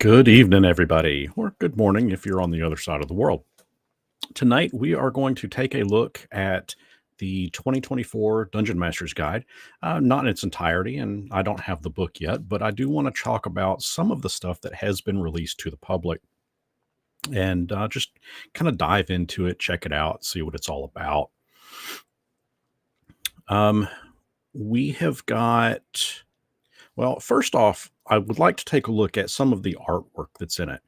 Good evening, everybody, or good morning if you're on the other side of the world. Tonight, we are going to take a look at the 2024 Dungeon Masters Guide, not in its entirety, and I don't have the book yet, but I do want to talk about some of the stuff that has been released to the public and just kind of dive into it, check it out, see what it's all about. Um, we have got Well, first off, I would like to take a look at some of the artwork that's in it,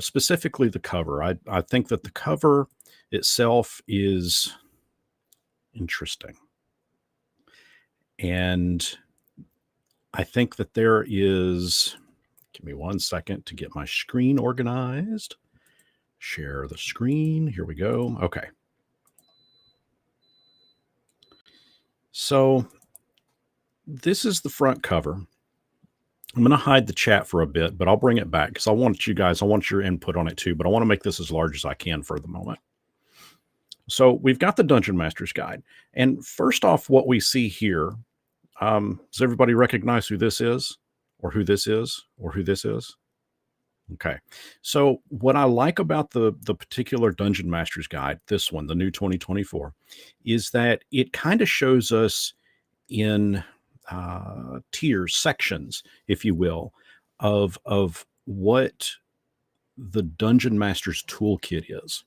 specifically the cover. I think that the cover itself is interesting. And I think that there is, give me one second to get my screen organized. Share the screen. Here we go. Okay. So this is the front cover. I'm going to hide the chat for a bit, but I'll bring it back because I want your input on it too, but I want to make this as large as I can for the moment. So we've got the Dungeon Master's Guide. And first off, what we see here, does everybody recognize who this is or who this is or who this is? Okay. So what I like about the particular Dungeon Master's Guide, this one, the new 2024, is that it kind of shows us in tiers, sections, if you will, of what the Dungeon Master's toolkit is.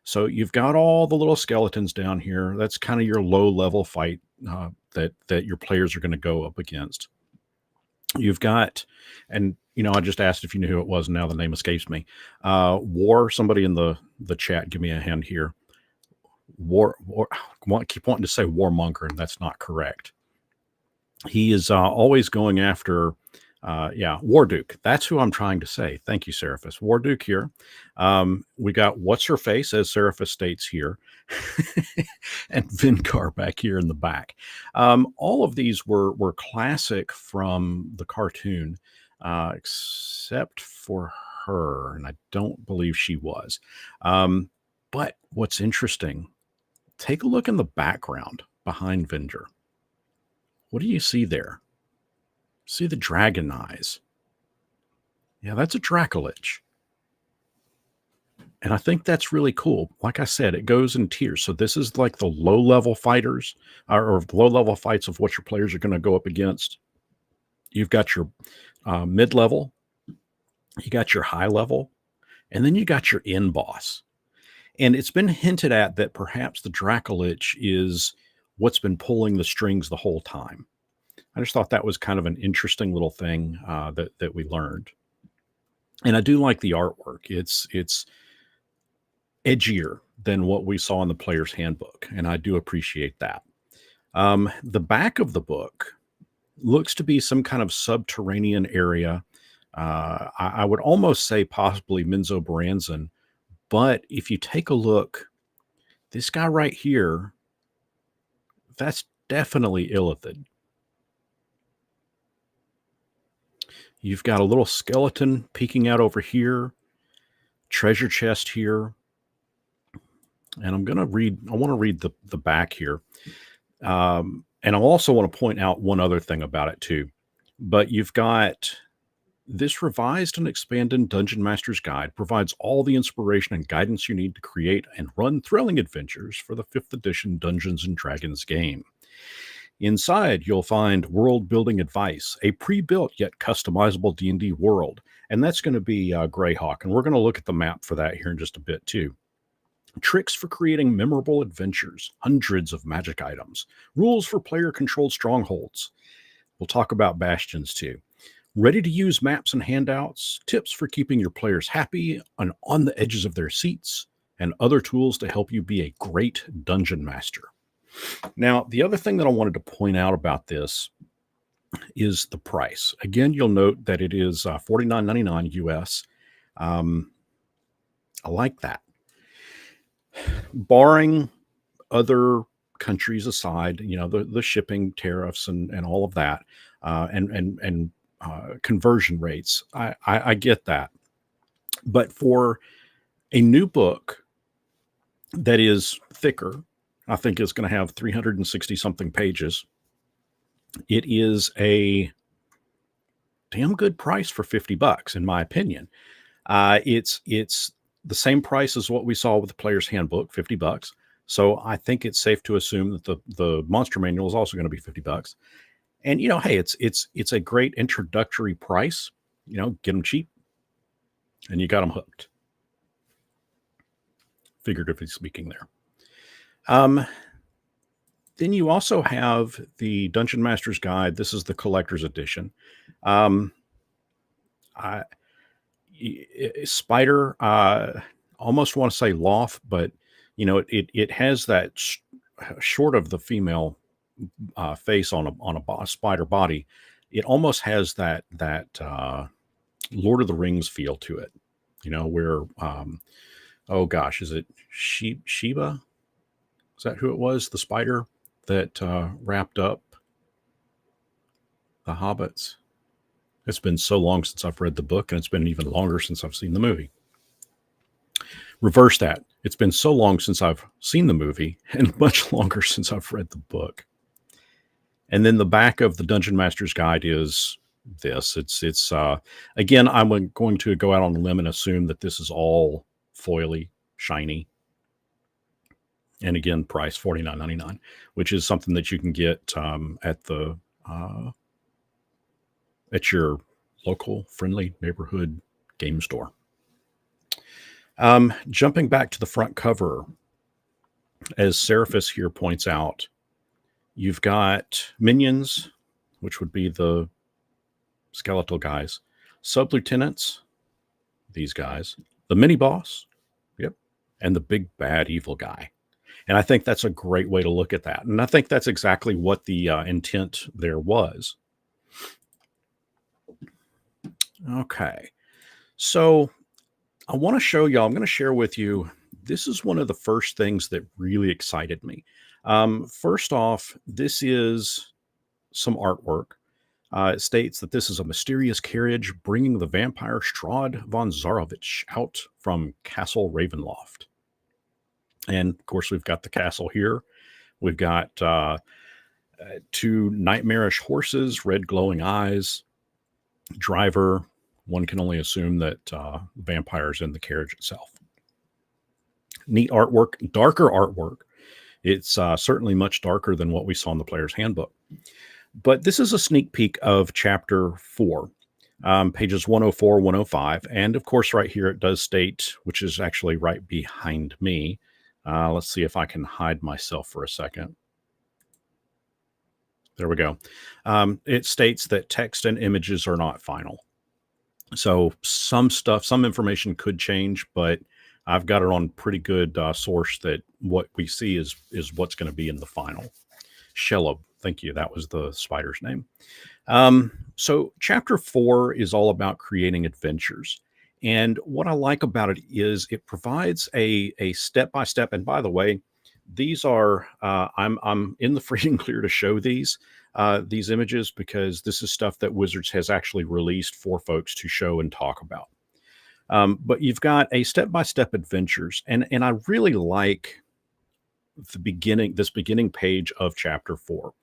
So you've got all the little skeletons down here. That's kind of your low level fight that your players are going to go up against. You've got, and I just asked if you knew who it was, and now the name escapes me. War. Somebody in the chat, give me a hand here. War. Keep wanting to say warmonger, and that's not correct. He is always going after, Warduke. That's who I'm trying to say. Thank you, Seraphis. Warduke here. We got What's Her Face, as Seraphis states here, and Vincar back here in the back. All of these were classic from the cartoon, except for her, and I don't believe she was. But what's interesting, take a look in the background behind Vinger. What do you see there? See the dragon eyes. Yeah, that's a Dracolich. And I think that's really cool. Like I said, it goes in tiers. So this is like the low-level fighters or low-level fights of what your players are going to go up against. You've got your mid-level, you got your high level, and then you got your end boss. And it's been hinted at that perhaps the Dracolich is what's been pulling the strings the whole time. I just thought that was kind of an interesting little thing that we learned. And I do like the artwork. It's edgier than what we saw in the player's handbook, and I do appreciate that. The back of the book looks to be some kind of subterranean area. I would almost say possibly Minzo Baranzan, but if you take a look, this guy right here, that's definitely Illithid. You've got a little skeleton peeking out over here, treasure chest here. And I want to read the back here. And I also want to point out one other thing about it too. But you've got this revised and expanded Dungeon Master's Guide provides all the inspiration and guidance you need to create and run thrilling adventures for the 5th edition Dungeons and Dragons game. Inside, you'll find world-building advice, a pre-built yet customizable D&D world, and that's going to be Greyhawk, and we're going to look at the map for that here in just a bit too. Tricks for creating memorable adventures, hundreds of magic items, rules for player-controlled strongholds. We'll talk about bastions too. Ready-to-use maps and handouts, tips for keeping your players happy and on the edges of their seats, and other tools to help you be a great dungeon master. Now, the other thing that I wanted to point out about this is the price. Again, you'll note that it is $49.99 US. I like that. Barring other countries aside, the shipping tariffs and all of that, and conversion rates, I get that. But for a new book that is thicker, I think it's going to have 360 something pages. It is a damn good price for $50, in my opinion. It's the same price as what we saw with the player's handbook, $50. So I think it's safe to assume that the monster manual is also going to be $50. And hey, it's a great introductory price. Get them cheap, and you got them hooked. Figuratively speaking, there. Then you also have the Dungeon Master's Guide. This is the collector's edition. Spider, almost want to say loft, but it has that short of the female face on a spider body. It almost has that Lord of the Rings feel to it. Where oh gosh, is it Sheba? Is that who it was? The spider that wrapped up the hobbits. It's been so long since I've read the book, and it's been even longer since I've seen the movie. Reverse that. It's been so long since I've seen the movie, and much longer since I've read the book. And then the back of the Dungeon Master's Guide is this. It's again, I'm going to go out on a limb and assume that this is all foily, shiny. And again, price $49.99, which is something that you can get at your local friendly neighborhood game store. Jumping back to the front cover, as Seraphis here points out, you've got minions, which would be the skeletal guys, sub-lieutenants, these guys, the mini-boss, yep, and the big bad evil guy. And I think that's a great way to look at that. And I think that's exactly what the intent there was. Okay. So I want to show y'all, I'm going to share with you, this is one of the first things that really excited me. First off, this is some artwork. It states that this is a mysterious carriage bringing the vampire Strahd von Zarovich out from Castle Ravenloft. And of course, we've got the castle here. We've got two nightmarish horses, red glowing eyes, driver. One can only assume that vampires in the carriage itself. Neat artwork, darker artwork. It's certainly much darker than what we saw in the player's handbook. But this is a sneak peek of chapter 4, pages 104, 105. And of course, right here, it does state, which is actually right behind me. Let's see if I can hide myself for a second. There we go. It states that text and images are not final. So some information could change, but I've got it on pretty good source that what we see is what's going to be in the final. Shelob, thank you. That was the spider's name. So chapter 4 is all about creating adventures. And what I like about it is it provides a step-by-step. And by the way, these are, I'm in the free and clear to show these images because this is stuff that Wizards has actually released for folks to show and talk about. But you've got a step-by-step adventures. And I really like this beginning page of chapter 4.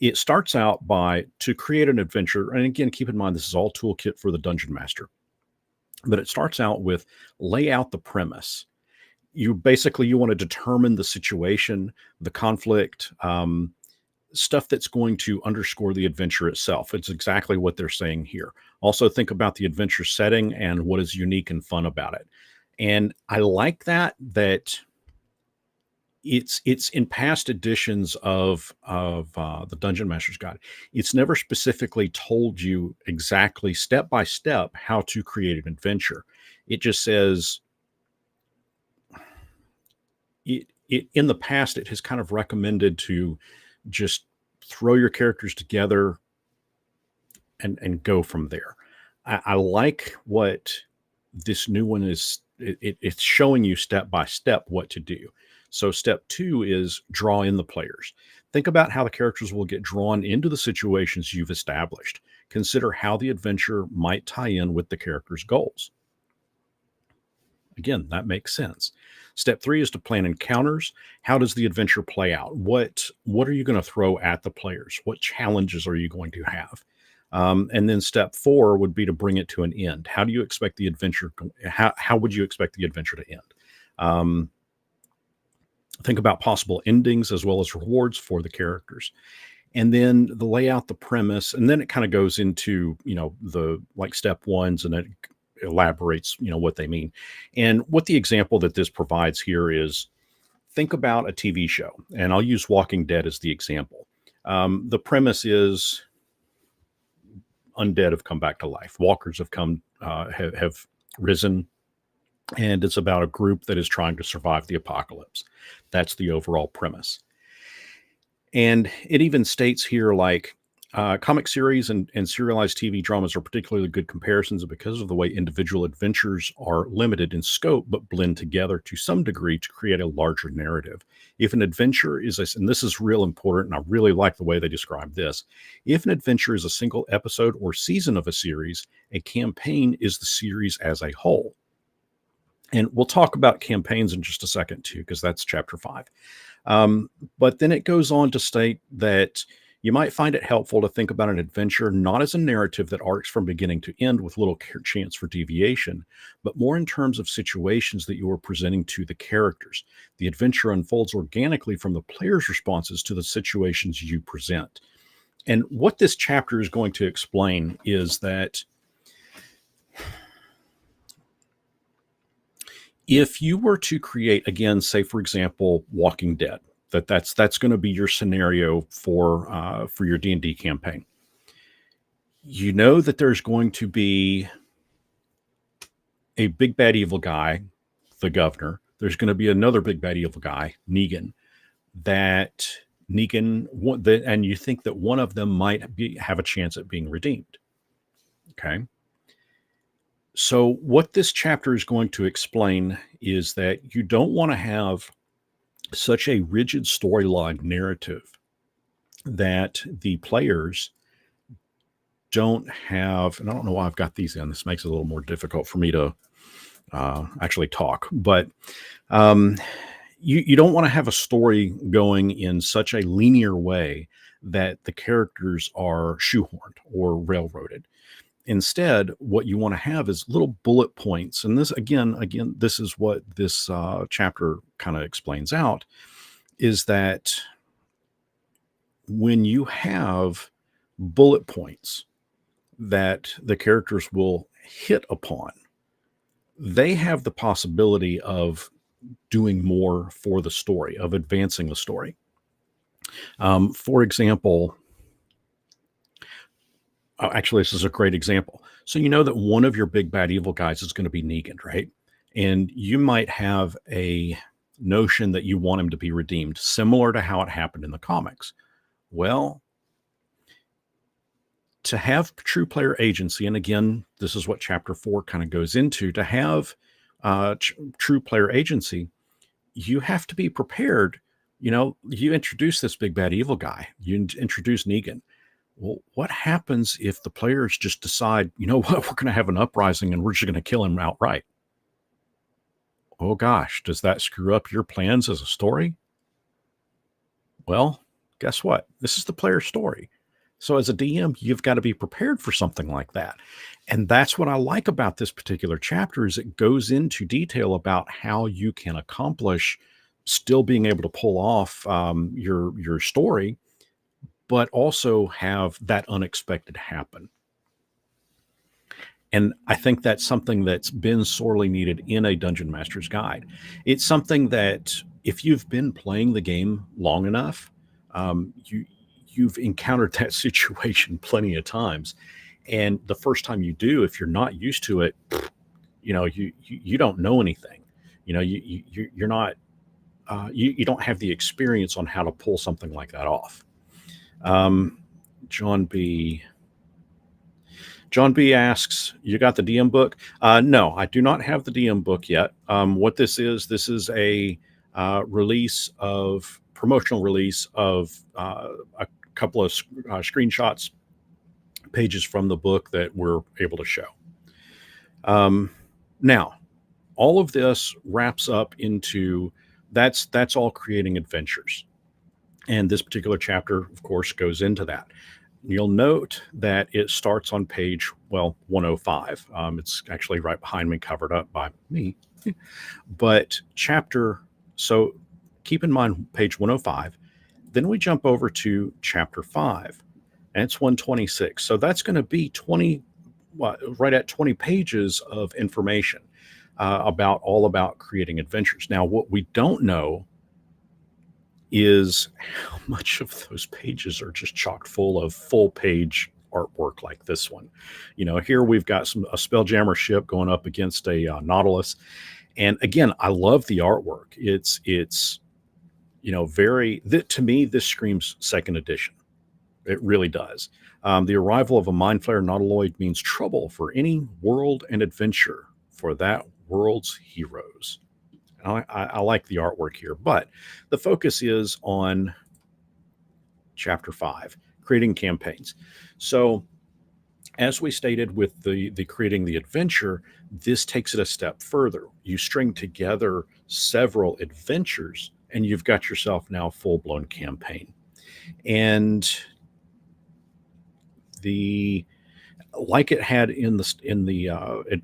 It starts out by to create an adventure. And again, keep in mind, this is all toolkit for the Dungeon Master. But it starts out with lay out the premise. You want to determine the situation, the conflict, stuff that's going to underscore the adventure itself. It's exactly what they're saying here. Also think about the adventure setting and what is unique and fun about it. And I like that it's in past editions of the Dungeon Master's Guide. It's never specifically told you exactly step by step how to create an adventure. It just says it in the past it has kind of recommended to just throw your characters together and go from there. I like what this new one is. It's showing you step by step what to do. So step 2 is draw in the players. Think about how the characters will get drawn into the situations you've established. Consider how the adventure might tie in with the character's goals. Again, that makes sense. Step 3 is to plan encounters. How does the adventure play out? What are you going to throw at the players? What challenges are you going to have? And then step 4 would be to bring it to an end. How do you expect the adventure? How would you expect the adventure to end? Um, think about possible endings as well as rewards for the characters, and then the layout, the premise, and then it kind of goes into the like step ones, and it elaborates what they mean. And what the example that this provides here is, think about a TV show, and I'll use Walking Dead as the example. The premise is undead have come back to life. Walkers have have risen, and it's about a group that is trying to survive the apocalypse. That's the overall premise. And it even states here, like, comic series and serialized TV dramas are particularly good comparisons because of the way individual adventures are limited in scope but blend together to some degree to create a larger narrative. If an adventure is and this is real important, and I really like the way they describe this. If an adventure is a single episode or season of a series, a campaign is the series as a whole. And we'll talk about campaigns in just a second too, because that's chapter 5. But then it goes on to state that you might find it helpful to think about an adventure not as a narrative that arcs from beginning to end with little chance for deviation, but more in terms of situations that you are presenting to the characters. The adventure unfolds organically from the player's responses to the situations you present. And what this chapter is going to explain is that if you were to create, again, say, for example, Walking Dead, that's going to be your scenario for your D&D campaign. You know that there's going to be a big bad evil guy, the governor. There's going to be another big bad evil guy, Negan. And you think that one of them might have a chance at being redeemed. Okay. So what this chapter is going to explain is that you don't want to have such a rigid storyline narrative that the players don't have, and I don't know why I've got these in. This makes it a little more difficult for me to actually talk, but you don't want to have a story going in such a linear way that the characters are shoehorned or railroaded. Instead, what you want to have is little bullet points. And this, again, this is what this chapter kind of explains out, is that when you have bullet points that the characters will hit upon, they have the possibility of doing more for the story, of advancing the story. For example, actually, this is a great example. So you know that one of your big bad evil guys is going to be Negan, right? And you might have a notion that you want him to be redeemed, similar to how it happened in the comics. Well, to have true player agency, and again, this is what chapter 4 kind of goes into, to have true player agency, you have to be prepared. You introduce this big bad evil guy, you introduce Negan. Well, what happens if the players just decide, you know what, we're going to have an uprising and we're just going to kill him outright? Oh gosh, does that screw up your plans as a story? Well, guess what? This is the player story. So as a DM, you've got to be prepared for something like that. And that's what I like about this particular chapter, is it goes into detail about how you can accomplish still being able to pull off your story, but also have that unexpected happen. And I think that's something that's been sorely needed in a Dungeon Master's Guide. It's something that if you've been playing the game long enough, you've encountered that situation plenty of times. And the first time you do, if you're not used to it, you don't know anything. You're not you don't have the experience on how to pull something like that off. John B. John B asks, you got the DM book? No, I do not have the DM book yet. What this is a promotional release of a couple of screenshots, pages from the book that we're able to show. Now, all of this wraps up into that's all creating adventures. And this particular chapter, of course, goes into that. You'll note that it starts on page, well, 105. It's actually right behind me, covered up by me. But so keep in mind page 105. Then we jump over to chapter 5, and it's 126. So that's going to be right at 20 pages of information about creating adventures. Now, what we don't know is how much of those pages are just chock full of full page artwork like this one. Here we've got a Spelljammer ship going up against a Nautilus, and again, I love the artwork. It's to me, this screams second edition. It really does. The arrival of a mind flayer nautiloid means trouble for any world and adventure for that world's heroes. I like the artwork here, but the focus is on chapter 5, creating campaigns. So, as we stated with the creating the adventure, this takes it a step further. You string together several adventures, and you've got yourself now a full-blown campaign. And like it had in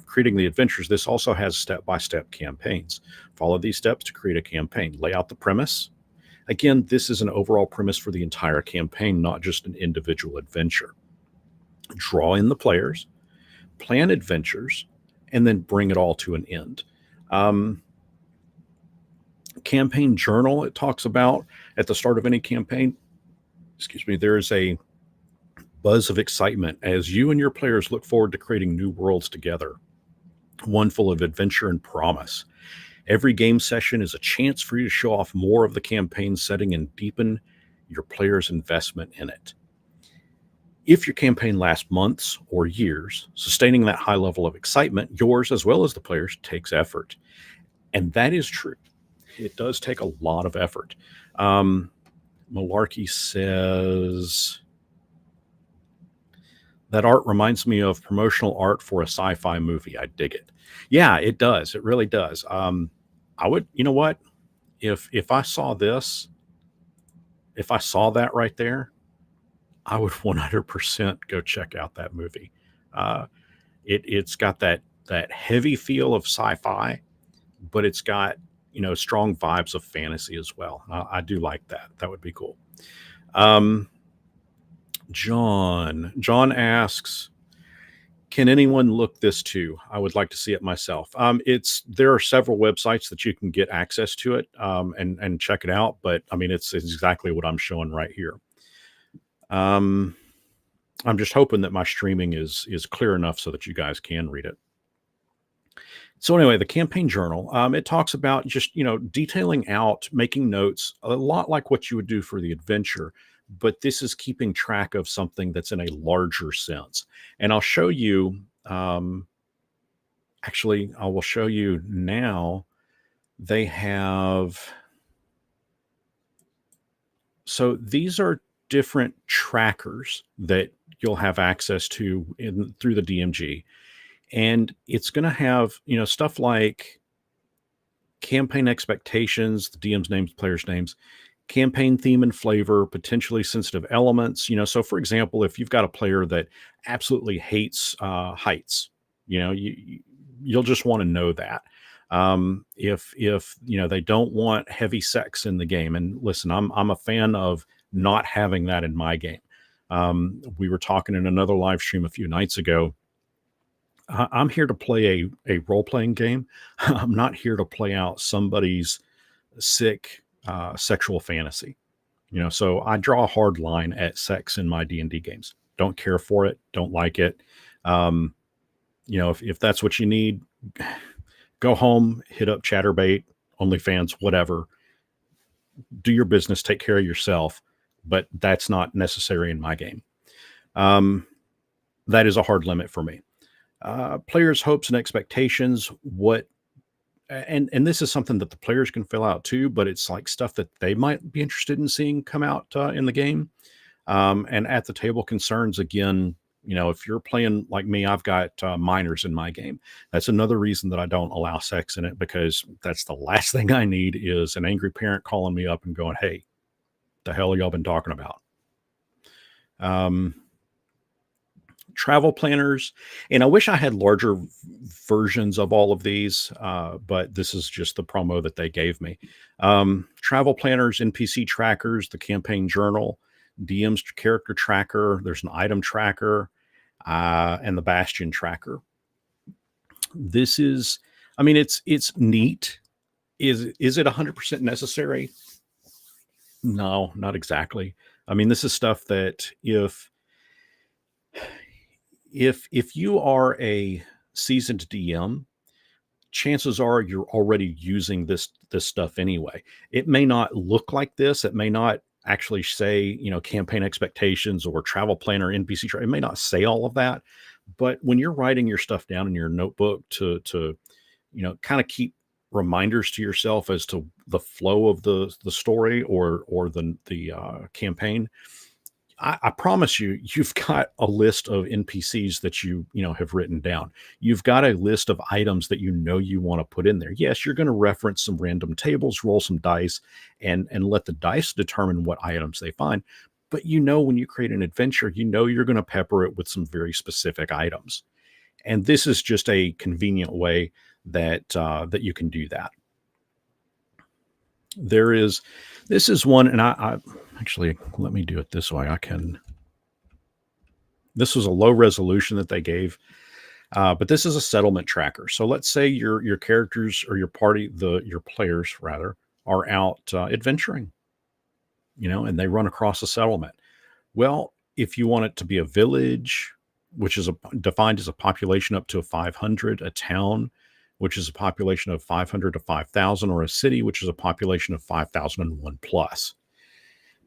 creating the adventures, this also has step-by-step campaigns. Follow these steps to create a campaign. Lay out the premise. Again, this is an overall premise for the entire campaign, not just an individual adventure. Draw in the players, plan adventures, and then bring it all to an end. Campaign journal, it talks about at the start of any campaign, there is a buzz of excitement as you and your players look forward to creating new worlds together, one full of adventure and promise. Every game session is a chance for you to show off more of the campaign setting and deepen your players' investment in it. If your campaign lasts months or years, sustaining that high level of excitement, yours as well as the players, takes effort. And that is true. It does take a lot of effort. Malarkey says, that art reminds me of promotional art for a sci-fi movie. I dig it. Yeah, it does. It really does. I would, you know what? If I saw this, if I saw that right there, I would 100% go check out that movie. It's got that heavy feel of sci-fi, but it's got strong vibes of fantasy as well. I do like that. That would be cool. John asks, can anyone look this too? I would like to see it myself. There are several websites that you can get access to it and check it out. But I mean, it's exactly what I'm showing right here. I'm just hoping that my streaming is clear enough so that you guys can read it. So anyway, the campaign journal, it talks about just, detailing out, making notes, a lot like what you would do for the adventure, but this is keeping track of something that's in a larger sense. And I'll show you, actually, I will show you now. They have, so these are different trackers that you'll have access to through the DMG. And it's going to have, stuff like campaign expectations, the DM's names, players' names, campaign theme and flavor, potentially sensitive elements. So for example, if you've got a player that absolutely hates heights, you'll just want to know that. If they don't want heavy sex in the game, and listen, I'm a fan of not having that in my game. We were talking in another live stream a few nights ago. I'm here to play a role-playing game. I'm not here to play out somebody's sick sexual fantasy. So I draw a hard line at sex in my D&D games. Don't care for it. Don't like it. If that's what you need, go home, hit up Chatterbait, OnlyFans, whatever. Do your business. Take care of yourself. But that's not necessary in my game. That is a hard limit for me. Players' hopes and expectations, and this is something that the players can fill out too, but it's like stuff that they might be interested in seeing come out in the game. And at the table concerns, again, if you're playing like me, I've got minors in my game. That's another reason that I don't allow sex in it, because that's the last thing I need is an angry parent calling me up and going, hey, the hell y'all been talking about? travel planners, and I wish I had larger versions of all of these, but this is just the promo that they gave me. Travel planners, NPC trackers, the campaign journal, DM's character tracker. There's an item tracker, and the Bastion tracker. This is, I mean, it's neat. Is it 100% necessary? No, not exactly. I mean, this is stuff that if you are a seasoned DM, chances are you're already using this stuff anyway. It may not look like this. It may not actually say, campaign expectations or travel planner, NPC. It may not say all of that, but when you're writing your stuff down in your notebook to kind of keep reminders to yourself as to the flow of the story or the campaign, I promise you, you've got a list of NPCs that you have written down. You've got a list of items that you want to put in there. Yes, you're going to reference some random tables, roll some dice, and let the dice determine what items they find. But when you create an adventure, you're going to pepper it with some very specific items. And this is just a convenient way that you can do that. This is one, and I actually, let me do it this way. This was a low resolution that they gave, but this is a settlement tracker. So let's say your characters or your party, your players rather, are out adventuring, and they run across a settlement. Well, if you want it to be a village, which is defined as a population up to 500, a town, which is a population of 500 to 5,000, or a city, which is a population of 5,001 plus.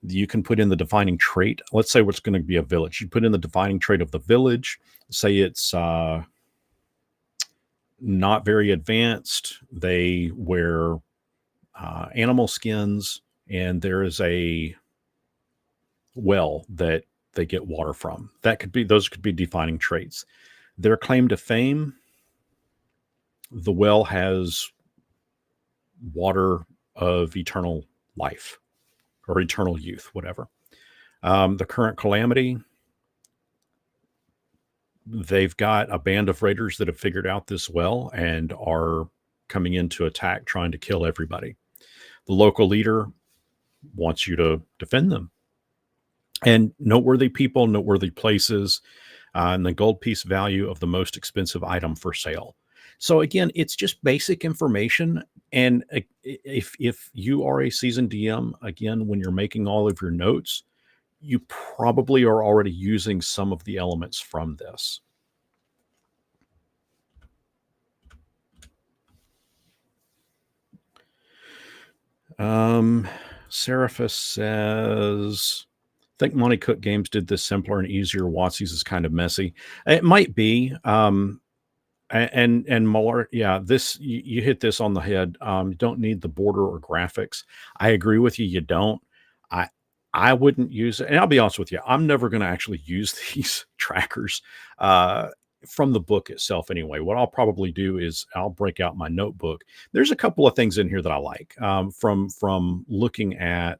You can put in the defining trait. Let's say what's going to be a village. You put in the defining trait of the village. Say it's not very advanced. They wear animal skins, and there is a well that they get water from. Those could be defining traits. Their claim to fame: the well has water of eternal life or eternal youth, whatever. The current calamity: they've got a band of raiders that have figured out this well and are coming in to attack, trying to kill everybody. The local leader wants you to defend them. And noteworthy people, noteworthy places, and the gold piece value of the most expensive item for sale. So again, it's just basic information. And if you are a seasoned DM, again, when you're making all of your notes, you probably are already using some of the elements from this. Seraphis says, I think Monty Cook Games did this simpler and easier. WotC's is kind of messy. It might be. And more, yeah, this, you hit this on the head. You don't need the border or graphics. I agree with you. You don't. I wouldn't use it. And I'll be honest with you, I'm never going to actually use these trackers from the book itself anyway. What I'll probably do is I'll break out my notebook. There's a couple of things in here that I like from looking at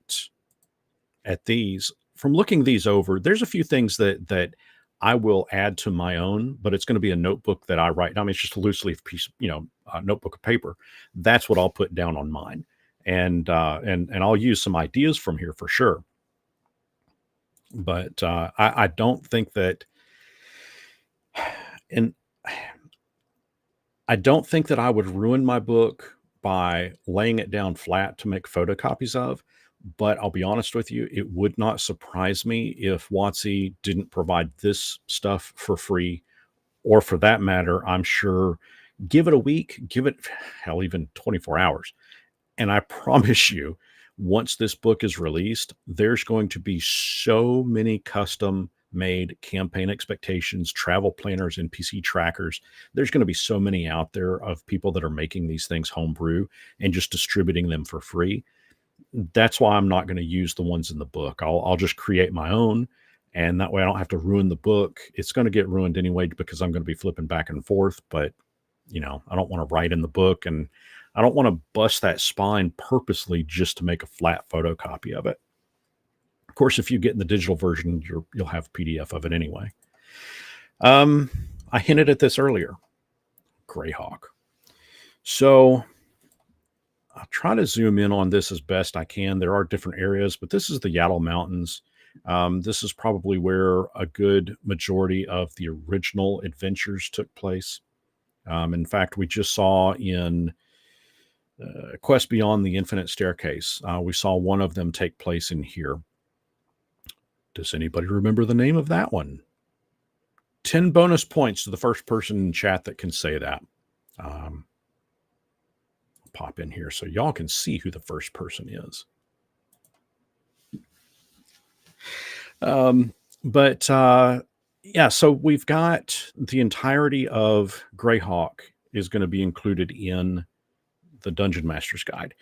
these, from looking these over. There's a few things that I will add to my own, but it's going to be a notebook that I write. I mean, it's just a loose leaf piece, a notebook of paper. That's what I'll put down on mine. And I'll use some ideas from here for sure. But I don't think that, and I don't think that I would ruin my book by laying it down flat to make photocopies of. But I'll be honest with you, it would not surprise me if WotC didn't provide this stuff for free, or for that matter, I'm sure, give it a week, give it, hell, even 24 hours. And I promise you, once this book is released, there's going to be so many custom made campaign expectations, travel planners, NPC trackers. There's going to be so many out there of people that are making these things homebrew and just distributing them for free. That's why I'm not going to use the ones in the book. I'll just create my own, and that way I don't have to ruin the book. It's going to get ruined anyway because I'm going to be flipping back and forth, but I don't want to write in the book, and I don't want to bust that spine purposely just to make a flat photocopy of it. Of course, if you get in the digital version, you'll have PDF of it anyway. Um, I hinted at this earlier. Greyhawk. So I'll try to zoom in on this as best I can. There are different areas, but this is the Yaddle Mountains. This is probably where a good majority of the original adventures took place. In fact, we just saw in Quest Beyond the Infinite Staircase, we saw one of them take place in here. Does anybody remember the name of that one? 10 bonus points to the first person in chat that can say that. Pop in here so y'all can see who the first person is. But yeah, so we've got the entirety of Greyhawk is going to be included in the Dungeon Master's Guide.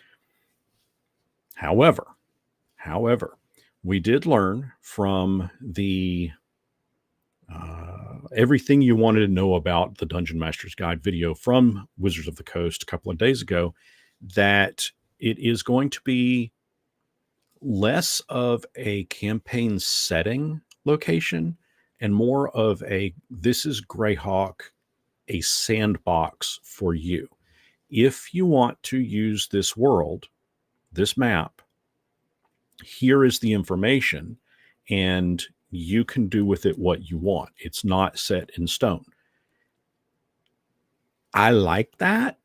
However, we did learn from the everything you wanted to know about the Dungeon Master's Guide video from Wizards of the Coast a couple of days ago that it is going to be less of a campaign setting location and more of a this is Greyhawk, a sandbox for you. If you want to use this world, this map, here is the information, and you can do with it what you want. It's not set in stone. I like that.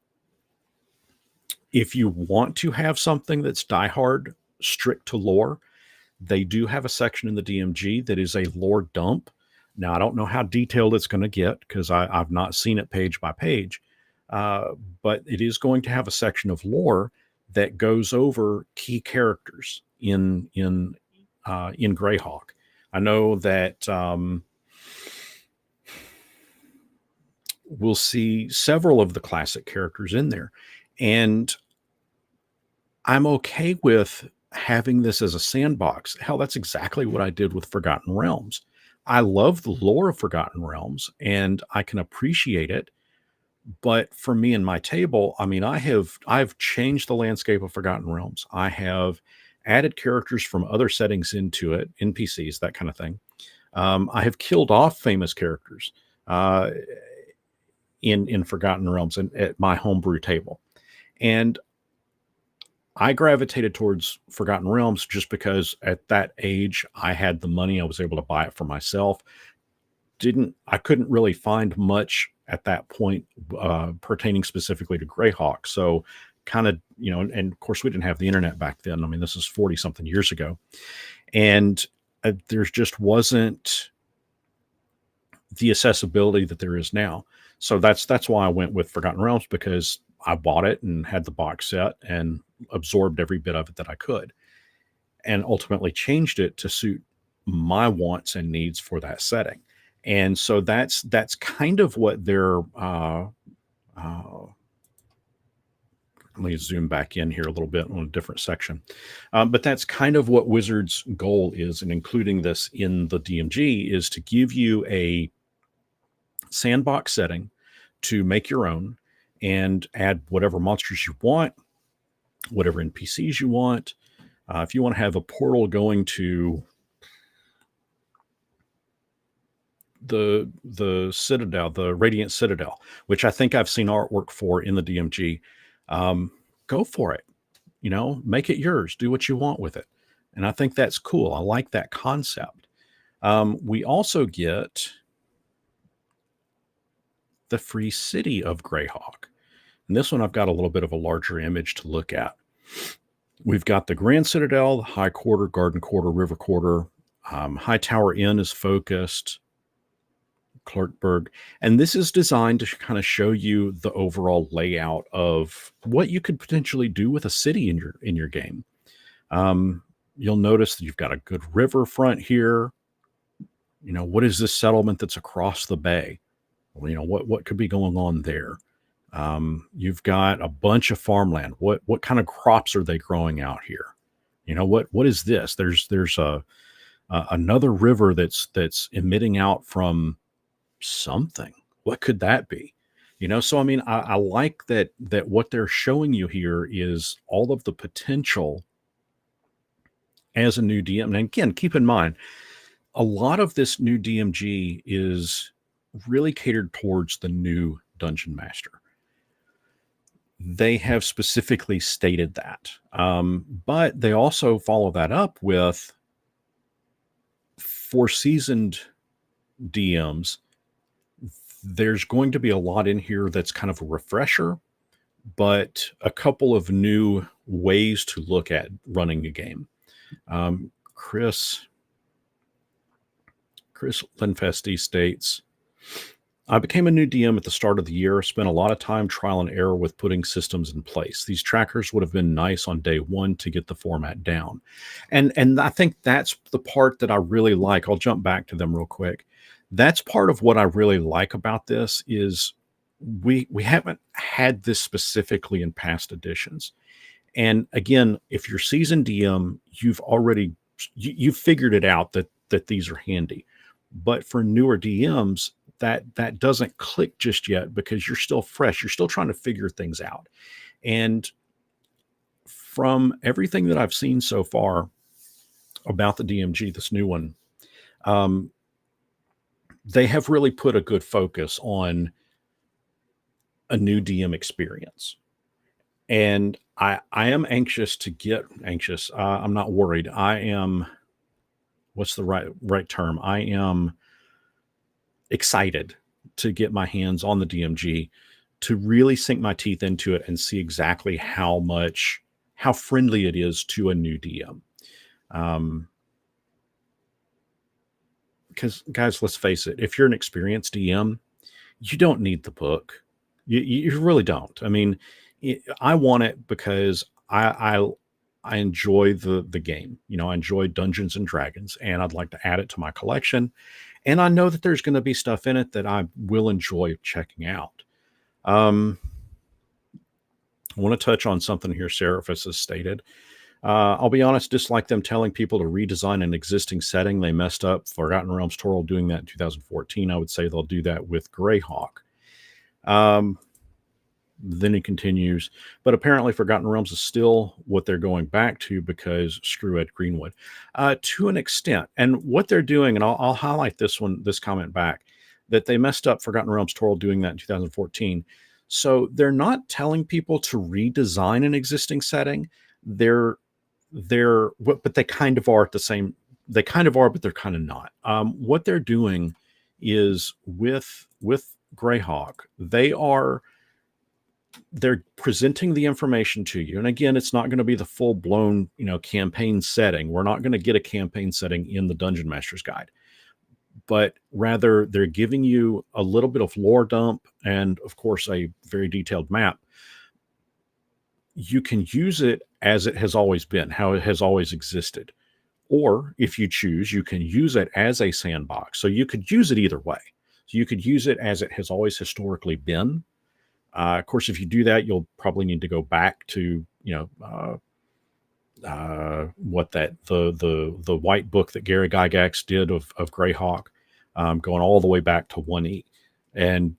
If you want to have something that's diehard, strict to lore, they do have a section in the DMG that is a lore dump. Now, I don't know how detailed it's going to get because I've not seen it page by page, but it is going to have a section of lore that goes over key characters in Greyhawk. I know that we'll see several of the classic characters in there, and I'm okay with having this as a sandbox. Hell, that's exactly what I did with Forgotten Realms. I love the lore of Forgotten Realms and I can appreciate it. But for me and my table, I mean, I've changed the landscape of Forgotten Realms. I have added characters from other settings into it, NPCs, that kind of thing. I have killed off famous characters in Forgotten Realms and at my homebrew table. And I gravitated towards Forgotten Realms just because at that age I had the money. I was able to buy it for myself. I couldn't really find much at that point pertaining specifically to Greyhawk. So kind of, and of course we didn't have the internet back then. I mean, this is 40 something years ago. And there's just wasn't the accessibility that there is now. So that's why I went with Forgotten Realms, because I bought it and had the box set and absorbed every bit of it that I could, and ultimately changed it to suit my wants and needs for that setting. And so that's kind of what they're let me zoom back in here a little bit on a different section. But that's kind of what Wizards' goal is, and including this in the DMG is to give you a sandbox setting to make your own and add whatever monsters you want, whatever NPCs you want. If you want to have a portal going to the Citadel, the Radiant Citadel, which I think I've seen artwork for in the DMG, go for it. Make it yours. Do what you want with it. And I think that's cool. I like that concept. We also get the free city of Greyhawk. And this one, I've got a little bit of a larger image to look at. We've got the Grand Citadel, the High Quarter, Garden Quarter, River Quarter. High Tower Inn is focused. Clerkburg. And this is designed to kind of show you the overall layout of what you could potentially do with a city in your game. You'll notice that you've got a good river front here. What is this settlement that's across the bay? What could be going on there? You've got a bunch of farmland. What kind of crops are they growing out here? What is this? There's another river that's emitting out from something. What could that be? So I mean, I like that what they're showing you here is all of the potential as a new DM. And again, keep in mind, a lot of this new DMG is really catered towards the new dungeon master. They have specifically stated that. But they also follow that up with, for seasoned DMs, there's going to be a lot in here that's kind of a refresher, but a couple of new ways to look at running a game. Chris Linfesti states, I became a new DM at the start of the year, spent a lot of time trial and error with putting systems in place. These trackers would have been nice on day one to get the format down. And I think that's the part that I really like. I'll jump back to them real quick. That's part of what I really like about this is we haven't had this specifically in past editions. And again, if you're seasoned DM, you've figured it out that these are handy. But for newer DMs, that doesn't click just yet because you're still fresh. You're still trying to figure things out. And from everything that I've seen so far about the DMG, this new one, they have really put a good focus on a new DM experience. And I am anxious to get anxious. I'm not worried. I am, what's the right term? I am excited to get my hands on the DMG, to really sink my teeth into it and see exactly how friendly it is to a new DM. Because guys, let's face it, if you're an experienced DM, you don't need the book. You really don't. I mean, I want it because I enjoy the game. I enjoy Dungeons and Dragons, and I'd like to add it to my collection. And I know that there's going to be stuff in it that I will enjoy checking out. I want to touch on something here Seraphis has stated. I'll be honest, dislike them telling people to redesign an existing setting. They messed up Forgotten Realms Toral doing that in 2014. I would say they'll do that with Greyhawk. Then he continues, but apparently Forgotten Realms is still what they're going back to because screw Ed Greenwood, to an extent. And what they're doing, and I'll highlight this comment back, that they messed up Forgotten Realms Toral doing that in 2014. So they're not telling people to redesign an existing setting. But they kind of are at the same. They kind of are, but they're kind of not. What they're doing is with Greyhawk, they're presenting the information to you. And again, it's not going to be the full blown, campaign setting. We're not going to get a campaign setting in the Dungeon Master's Guide, but rather they're giving you a little bit of lore dump and of course a very detailed map. You can use it as it has always been, how it has always existed. Or if you choose, you can use it as a sandbox. So you could use it either way. So you could use it as it has always historically been. Of course, if you do that, you'll probably need to go back to, the white book that Gary Gygax did of Greyhawk, going all the way back to 1E. And,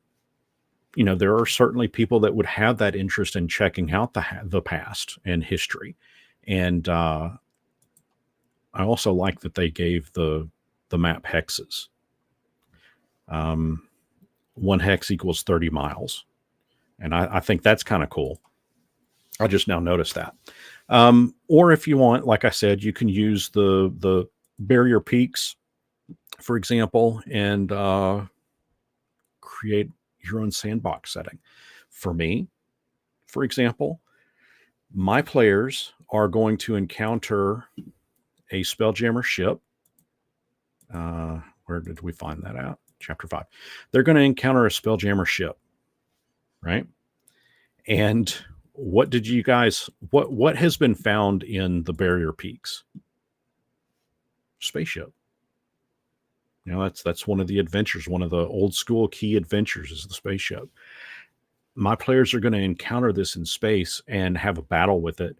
there are certainly people that would have that interest in checking out the past and history. And I also like that they gave the map hexes. 1 hex equals 30 miles. And I think that's kind of cool. I just now noticed that. Or if you want, like I said, you can use the barrier peaks, for example, and create your own sandbox setting. For me, for example, my players are going to encounter a Spelljammer ship. Where did we find that out? Chapter 5. They're going to encounter a Spelljammer ship. Right. And what did you guys, what has been found in the barrier peaks? Spaceship. That's one of the adventures. One of the old school key adventures is the spaceship. My players are going to encounter this in space and have a battle with it,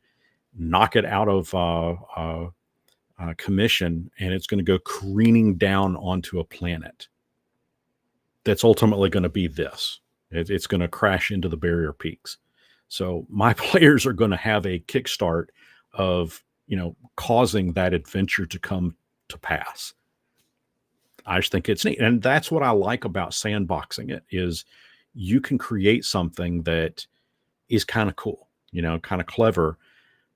knock it out of commission, and it's going to go careening down onto a planet. That's ultimately going to be this. It's going to crash into the barrier peaks. So my players are going to have a kickstart of, causing that adventure to come to pass. I just think it's neat, and that's what I like about sandboxing it, is you can create something that is kinda cool, kinda clever,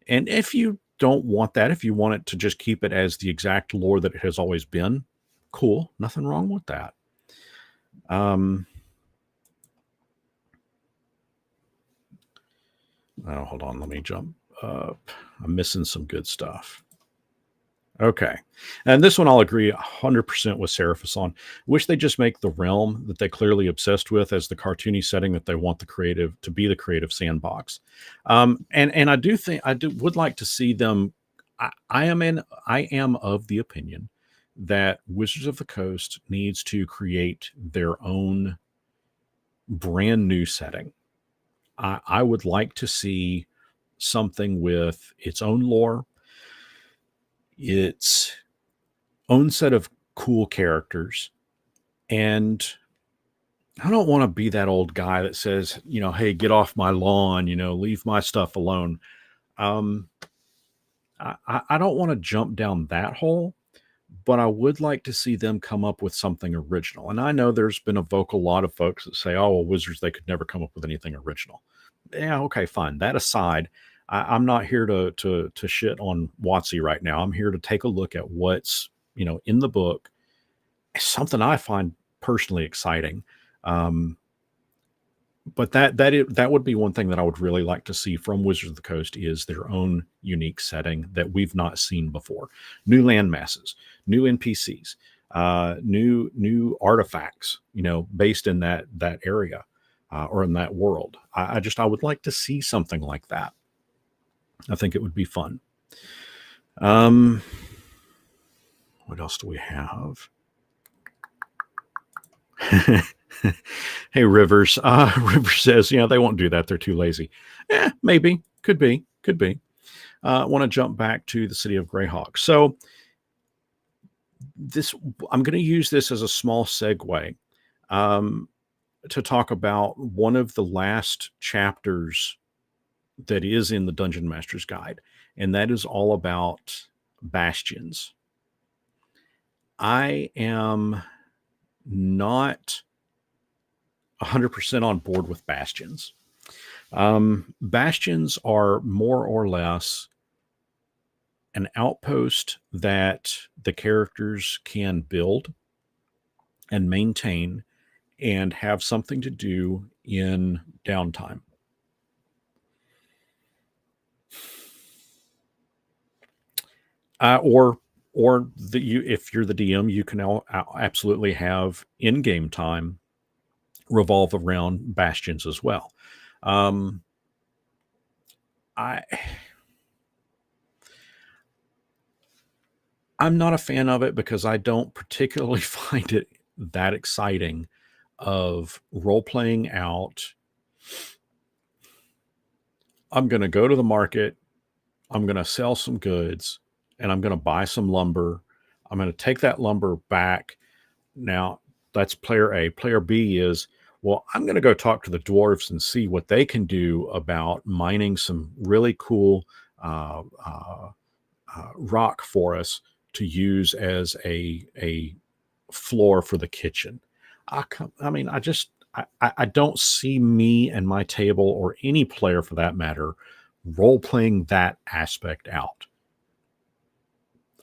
and if you don't want that, if you want it to just keep it as the exact lore that it has always been, cool, nothing wrong with that. Um, oh, hold on, let me jump up. I'm missing some good stuff. Okay. And this one I'll agree 100% with Seraphis on. Wish they just make the realm that they clearly obsessed with as the cartoony setting that they want the creative to be the creative sandbox. And I do think I do would like to see them. I am of the opinion that Wizards of the Coast needs to create their own brand new setting. I would like to see something with its own lore, its own set of cool characters. And I don't want to be that old guy that says, hey, get off my lawn, leave my stuff alone. Um, I don't want to jump down that hole, but I would like to see them come up with something original. And I know there's been a vocal lot of folks that say, oh, well, Wizards, they could never come up with anything original. Yeah, okay, fine. That aside, I'm not here to shit on WotC right now. I'm here to take a look at what's in the book, something I find personally exciting. Um, but that would be one thing that I would really like to see from Wizards of the Coast is their own unique setting that we've not seen before. New land masses, new NPCs, new artifacts, based in that area or in that world. I would like to see something like that. I think it would be fun. Um, what else do we have? Hey, Rivers. Rivers says, they won't do that. They're too lazy. Maybe. Could be. Could be. I want to jump back to the city of Greyhawk. So I'm going to use this as a small segue um, to talk about one of the last chapters that is in the Dungeon Master's Guide, and that is all about bastions. I am not 100% on board with bastions. Bastions are more or less an outpost that the characters can build and maintain and have something to do in downtime. If you're the DM, you can absolutely have in-game time revolve around bastions as well. Um, I I'm not a fan of it because I don't particularly find it that exciting of role playing out. I'm going to go to the market, I'm going to sell some goods, and I'm going to buy some lumber. I'm going to take that lumber back. Now, that's player A. Player B is, well, I'm going to go talk to the dwarves and see what they can do about mining some really cool rock for us to use as a floor for the kitchen. I mean, I don't see me and my table or any player for that matter role playing that aspect out.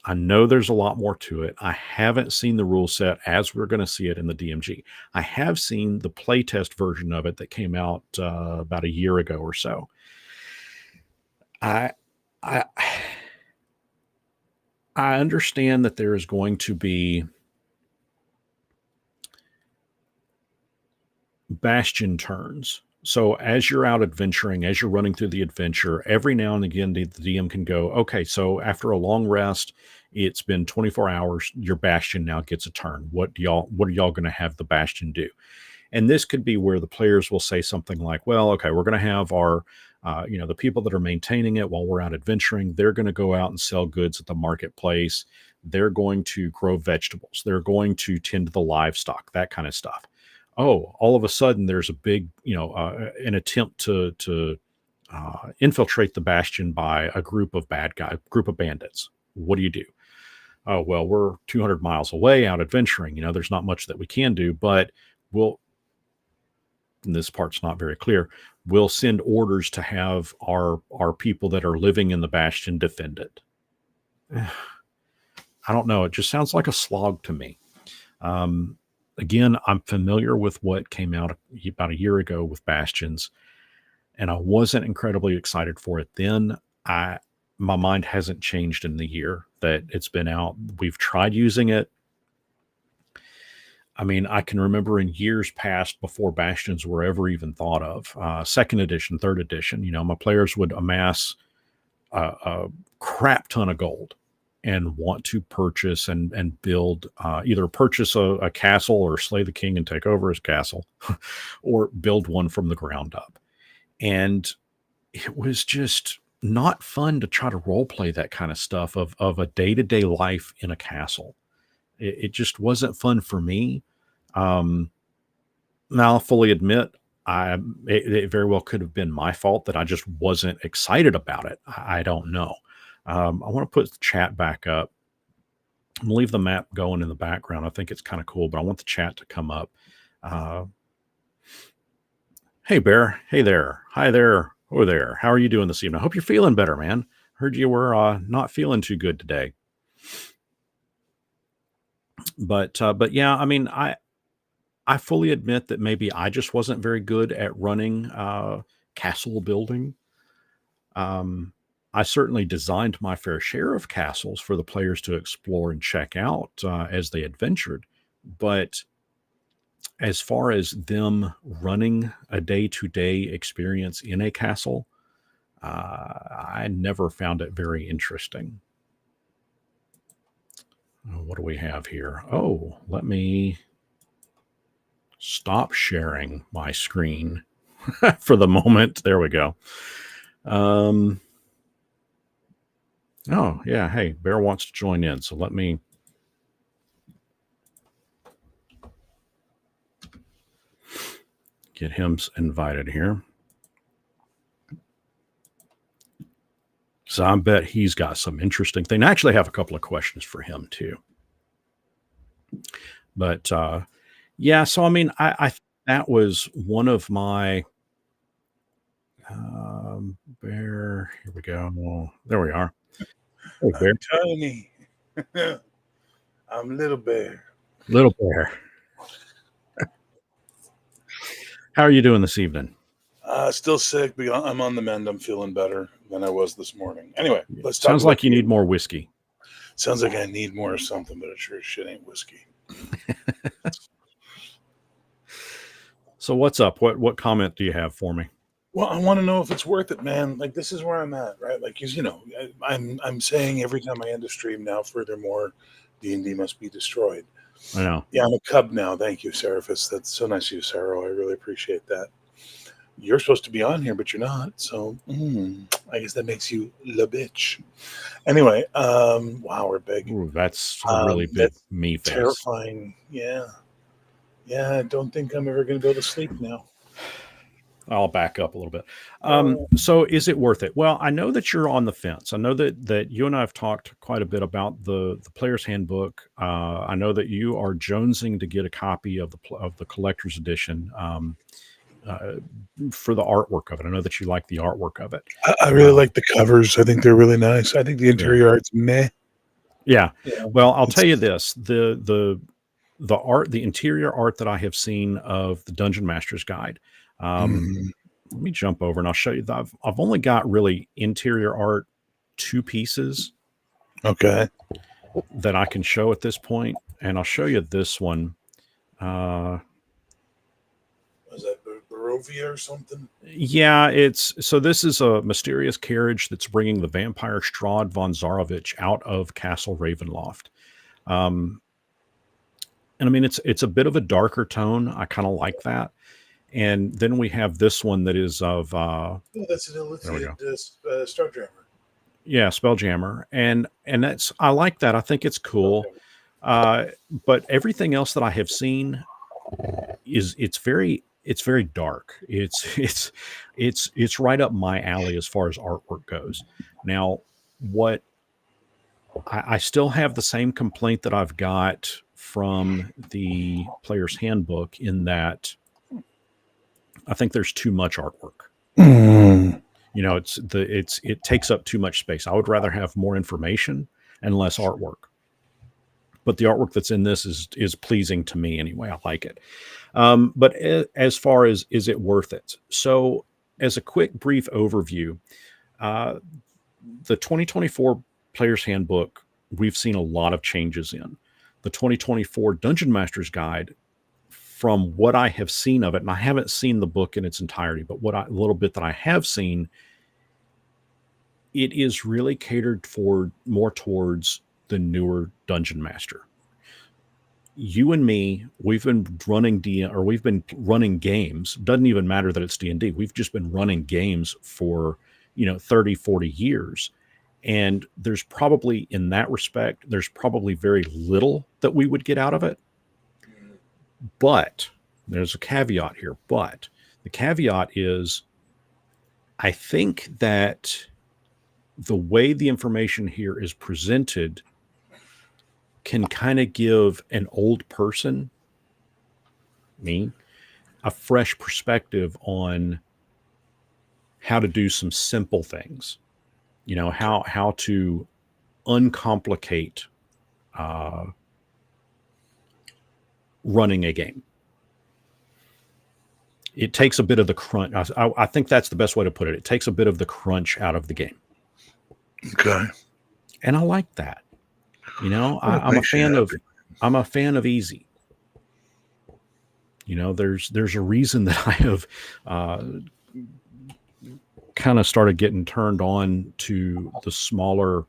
I know there's a lot more to it. I haven't seen the rule set as we're going to see it in the DMG. I have seen the playtest version of it that came out about a year ago or so. I I I understand that there is going to be bastion turns. So as you're out adventuring, as you're running through the adventure, every now and again the DM can go, okay, so after a long rest, it's been 24 hours, your bastion now gets a turn. What are y'all going to have the bastion do? And this could be where the players will say something like, well, okay, we're going to have our the people that are maintaining it while we're out adventuring, they're going to go out and sell goods at the marketplace. They're going to grow vegetables. They're going to tend to the livestock, that kind of stuff. Oh, all of a sudden there's a big, an attempt to infiltrate the bastion by a group of bad guys, group of bandits. What do you do? oh, well, we're 200 miles away out adventuring. There's not much that we can do, but we'll, and this part's not very clear, we'll send orders to have our people that are living in the bastion defend it. I don't know. It just sounds like a slog to me. Um, Again, I'm familiar with what came out about a year ago with bastions, and I wasn't incredibly excited for it then. I My mind hasn't changed in the year that it's been out. We've tried using it. I mean, I can remember in years past before bastions were ever even thought of, second edition, third edition. My players would amass a crap ton of gold and want to purchase and build, either purchase a castle or slay the king and take over his castle, or build one from the ground up. And it was just not fun to try to role play that kind of stuff of a day to day life in a castle. It just wasn't fun for me. Um, Now, I'll fully admit, I it very well could have been my fault that I just wasn't excited about it. I don't know. I want to put the chat back up. I'm gonna leave the map going in the background. I think it's kind of cool, but I want the chat to come up. Uh, hey, Bear. Hey there. Hi there. Over there. How are you doing this evening? I hope you're feeling better, man. Heard you were not feeling too good today. But yeah, I mean, I fully admit that maybe I just wasn't very good at running castle building. Um, I certainly designed my fair share of castles for the players to explore and check out as they adventured. But as far as them running a day to day experience in a castle, I never found it very interesting. What do we have here? Oh, let me stop sharing my screen for the moment. There we go. Um, oh, yeah. Hey, Bear wants to join in. So let me get him invited here. So I bet he's got some interesting thing. I actually have a couple of questions for him too. But yeah, so I mean, I that was one of my Bear. Here we go. There we are. Hey, Bear. I'm tiny. I'm little bear. Little Bear. How are you doing this evening? Still sick, but I'm on the mend. I'm feeling better than I was this morning. Anyway, let's talk. Sounds like you need more whiskey. Sounds like I need more of something, but it sure as shit ain't whiskey. So what's up? What comment do you have for me? Well, I want to know if it's worth it, man. Like this is where I'm at, right? Like, I'm saying every time I end a stream now. Furthermore, D&D must be destroyed. I know. Yeah, I'm a cub now. Thank you, Seraphis. That's so nice of you, Sarah. I really appreciate that. You're supposed to be on here, but you're not. So I guess that makes you the bitch. Anyway, wow, we're big. Ooh, that's a really big me face. Terrifying. Yeah. I don't think I'm ever going to be able to sleep now. I'll back up a little bit. So is it worth it? Well, I know that you're on the fence. I know that you and I have talked quite a bit about the player's handbook. I know that you are jonesing to get a copy of the collector's edition for the artwork of it. I know that you like the artwork of it. I really like the covers. I think they're really nice. I think the interior art's meh. Yeah. Well, I'll tell you this: the art, the interior art that I have seen of the Dungeon Master's Guide. Let me jump over and I'll show you. I've only got really interior art 2 pieces. Okay. That I can show at this point, and I'll show you this one. Was that Barovia or something? Yeah, this is a mysterious carriage that's bringing the vampire Strahd von Zarovich out of Castle Ravenloft. And I mean, it's a bit of a darker tone. I kind of like that. And then we have this one that is of that's an illustrated Starjammer. Yeah, Spelljammer, and I like that. I think it's cool. But everything else that I have seen it's very dark. It's right up my alley as far as artwork goes. Now, what I still have the same complaint that I've got from the player's handbook in that I think there's too much artwork. You know, it takes up too much space. I would rather have more information and less artwork. But the artwork that's in this is pleasing to me anyway. I like it. But as far as is it worth it? So, as a quick, brief overview, uh, the 2024 Player's Handbook, we've seen a lot of changes in. The 2024 Dungeon Master's Guide, from what I have seen of it, and I haven't seen the book in its entirety, but a little bit that I have seen, it is really catered for more towards the newer dungeon master. You and me, we've been running we've been running games. Doesn't even matter that it's D&D. We've just been running games for, 30, 40 years. And there's probably, in that respect, there's probably very little that we would get out of it. But there's a caveat here. But the caveat is, I think that the way the information here is presented can kind of give an old person, me, a fresh perspective on how to do some simple things. How to uncomplicate running a game. It takes a bit of the crunch. I think that's the best way to put it. It takes a bit of the crunch out of the game. Okay. And I like that. I'm a fan of easy. There's a reason that I have kind of started getting turned on to the smaller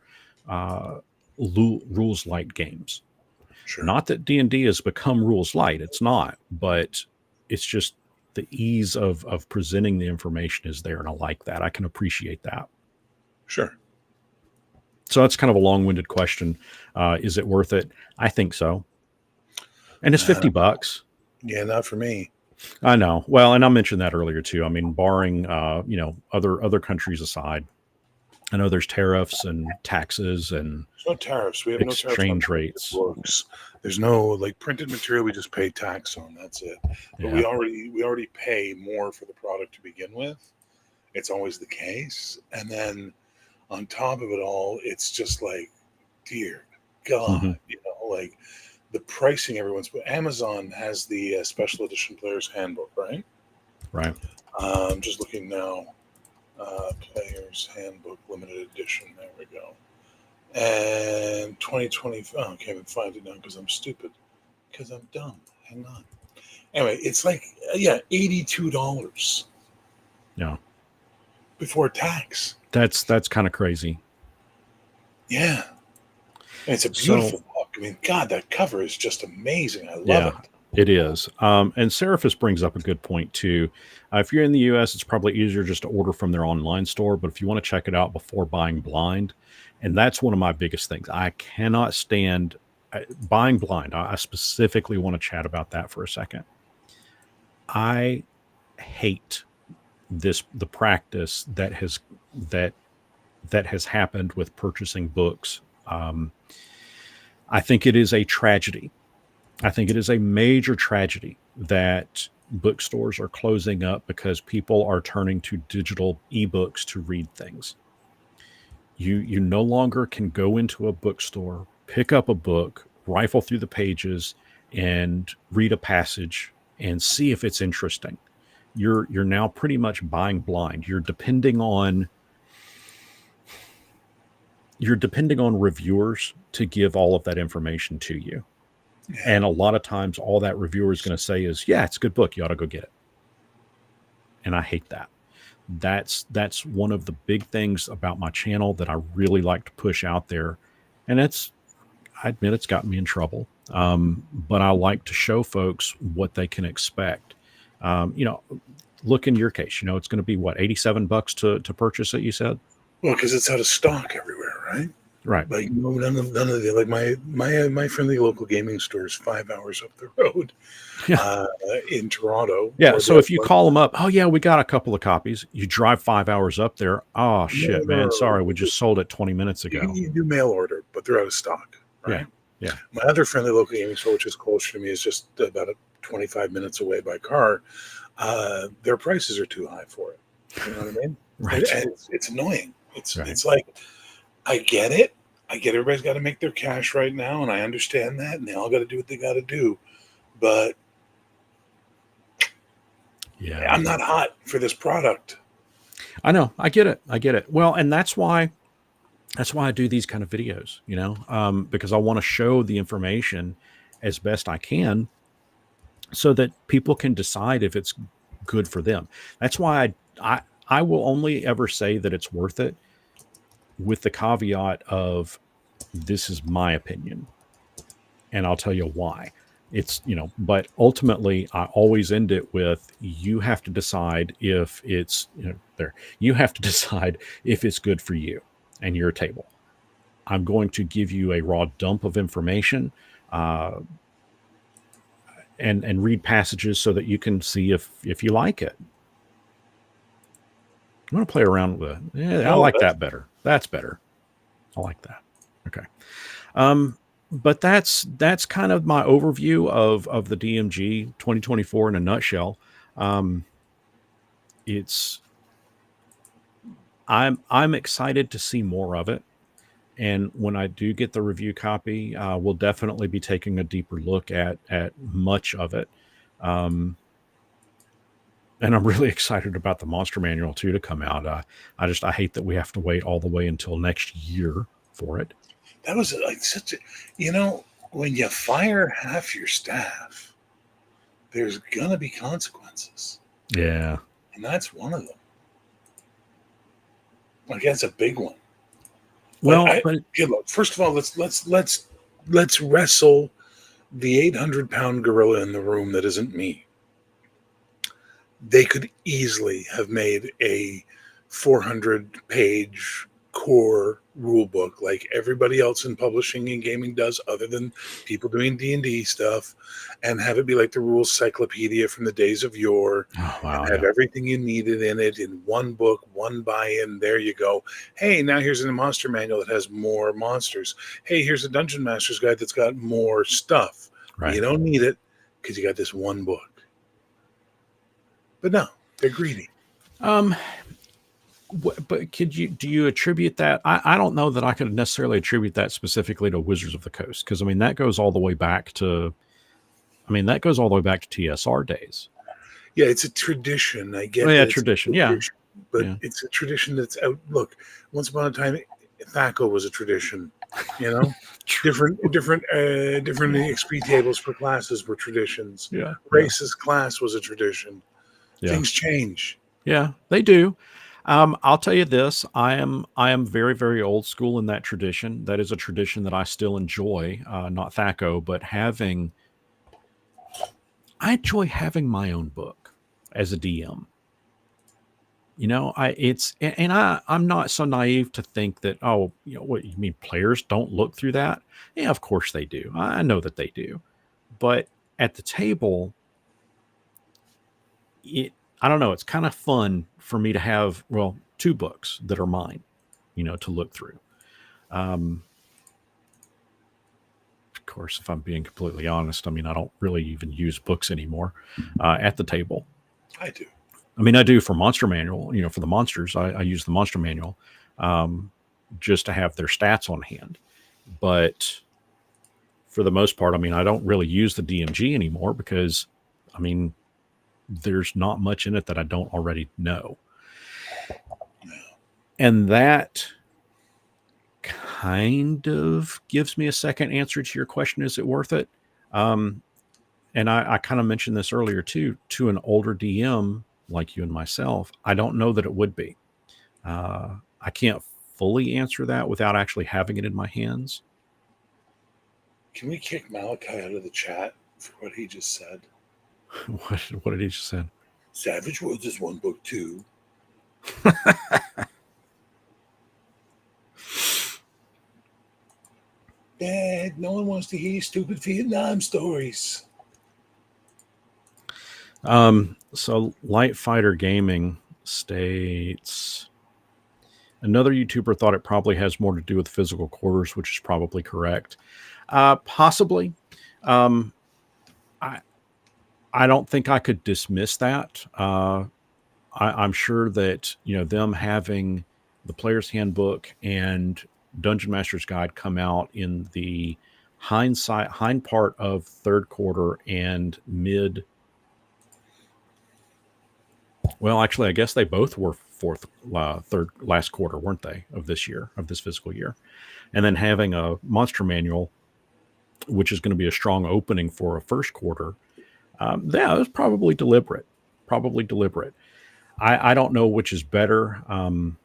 rules light games. Sure. Not that D&D has become rules light. It's not, but it's just the ease of presenting the information is there, and I like that. I can appreciate that. Sure. So that's kind of a long-winded question. Is it worth it? I think so. And it's $50. Yeah, not for me. I know. Well, and I mentioned that earlier too. I mean, barring other countries aside, I know there's tariffs and taxes and there's no tariffs. We have exchange no rates. Books. There's no printed material. We just pay tax on. That's it. But we already pay more for the product to begin with. It's always the case, and then on top of it all, it's just dear God, the pricing everyone's. But Amazon has the special edition Player's Handbook, right? Right. I'm just looking now. Player's Handbook Limited Edition. There we go. And 2020. Oh, I can't even find it now because I'm stupid. Because I'm dumb. Hang on. Anyway, it's $82. Yeah. Before tax. That's kind of crazy. Yeah. And it's a beautiful book. I mean, God, that cover is just amazing. I love it. It is. And Seraphis brings up a good point too. If you're in the US, it's probably easier just to order from their online store. But if you want to check it out before buying blind, and that's one of my biggest things. I cannot stand buying blind. I specifically want to chat about that for a second. I hate the practice that has happened with purchasing books. I think it is a tragedy. I think it is a major tragedy that bookstores are closing up because people are turning to digital ebooks to read things. You no longer can go into a bookstore, pick up a book, rifle through the pages, and read a passage and see if it's interesting. You're now pretty much buying blind. You're depending on reviewers to give all of that information to you. Yeah. And a lot of times all that reviewer is going to say is, yeah, it's a good book. You ought to go get it. And I hate that. That's one of the big things about my channel that I really like to push out there. And I admit it's gotten me in trouble. But I like to show folks what they can expect. Look in your case, it's going to be what, $87 to purchase it, you said? Well, because it's out of stock everywhere, right? Right. None of the my friendly local gaming store is 5 hours up the road, in Toronto. Yeah. So if you call them up, oh yeah, we got a couple of copies. You drive 5 hours up there. Oh shit, man. Sorry, we just sold it 20 minutes ago. You do mail order, but they're out of stock, right? Yeah. My other friendly local gaming store, which is closer to me, is just about 25 minutes away by car. Their prices are too high for it. You know what I mean? Right. And it's annoying. Right. It's like, I get it. I get everybody's got to make their cash right now, and I understand that, and they all got to do what they got to do. But Yeah. I'm not hot for this product. I know. I get it. I get it. Well, and that's why I do these kind of videos, because I want to show the information as best I can so that people can decide if it's good for them. That's why I will only ever say that it's worth it with the caveat of this is my opinion, and I'll tell you why. It's, but ultimately I always end it with you have to decide if it's, you have to decide if it's good for you and your table. I'm going to give you a raw dump of information, uh, and read passages so that you can see if you like it. I'm going to play around with it. Yeah, I No, like that better. That's better. I like that. Okay. But that's kind of my overview of the DMG 2024 in a nutshell. It's I'm excited to see more of it. And when I do get the review copy, we'll definitely be taking a deeper look at much of it. Um, and I'm really excited about the Monster Manual too to come out. I hate that we have to wait all the way until next year for it. that was like such a, when you fire half your staff, there's gonna be consequences, Yeah. and that's one of them. Like that's a big one. Well, But okay, look, first of all, let's wrestle the 800-pound gorilla in the room that isn't me. They could easily have made a 400-page core rule book like everybody else in publishing and gaming does, other than people doing D&D stuff, and have it be like the rules cyclopedia from the days of yore, oh, wow, and have yeah. everything you needed in it in one book, one buy-in. There you go. Hey, now here's a monster manual that has more monsters. Hey, here's a Dungeon Master's guide that's got more stuff. Right. You don't need it because you got this one book. But no, they're greedy. But do you attribute that? I don't know that I could necessarily attribute that specifically to Wizards of the Coast, because I mean that goes all the way back to TSR days. Yeah, it's a tradition. I get Oh, yeah, that it's tradition. a tradition, but Yeah. it's a tradition that's out. Look, once upon a time, THACO was a tradition. Different XP tables for classes were traditions. Yeah. Races class was a tradition. Yeah. Things change. Yeah, they do. I'll tell you this: I am very, very old school in that tradition. That is a tradition that I still enjoy. Not THACO, but I enjoy having my own book as a DM. I'm not so naive to think that, oh, what you mean players don't look through that? Yeah, of course they do. I know that they do, but at the table, I don't know. It's kind of fun for me to have, well, two books that are mine, to look through. Of course, if I'm being completely honest, I mean, I don't really even use books anymore at the table. I do. I mean, I do for Monster Manual, for the monsters. I use the Monster Manual just to have their stats on hand. But for the most part, I mean, I don't really use the DMG anymore because, I mean, there's not much in it that I don't already know. And that kind of gives me a second answer to your question. Is it worth it? And I kind of mentioned this earlier too, to an older DM like you and myself, I don't know that it would be. I can't fully answer that without actually having it in my hands. Can we kick Malachi out of the chat for what he just said? What did he just say? Savage Worlds is one book too. Dad, no one wants to hear stupid Vietnam stories. So Light Fighter Gaming states, Another YouTuber thought it probably has more to do with physical quarters, which is probably correct. Possibly. Um, I I don't think I could dismiss that. I'm sure that them having the Player's Handbook and Dungeon Master's Guide come out in the hind part of third quarter and mid. Well, actually, I guess they both were third last quarter, weren't they, of this fiscal year? And then having a monster manual, which is going to be a strong opening for a first quarter. Yeah, it was probably deliberate. Probably deliberate. I don't know which is better. I'm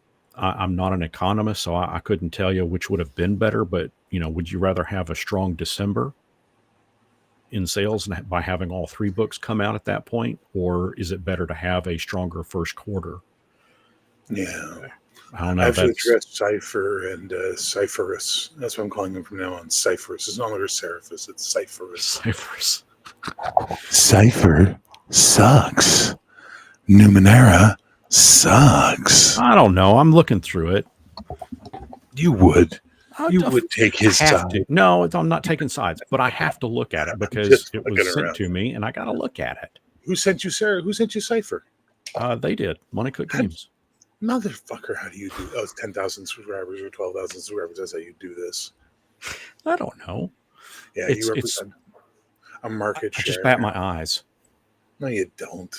not an economist, so I couldn't tell you which would have been better. But would you rather have a strong December in sales and by having all three books come out at that point, or is it better to have a stronger first quarter? Yeah. I don't know. I have to address Cypher and Cypherus. That's what I'm calling him from now on. Cypherus. It's no longer Seraphis. It's Cypherus. Cyphers. Cypher sucks. Numenera sucks. I don't know. I'm looking through it. You would. You would take his side. No, I'm not taking sides, but I have to look at it because it was sent to me, and I got to look at it. Who sent you, Sarah? Who sent you Cypher? They did. Money Cook Games. Motherfucker, how do you do? Oh, it's 10,000 subscribers or 12,000 subscribers. That's how you do this. I don't know. Yeah, you represent a market share. I just bat my eyes. No, you don't.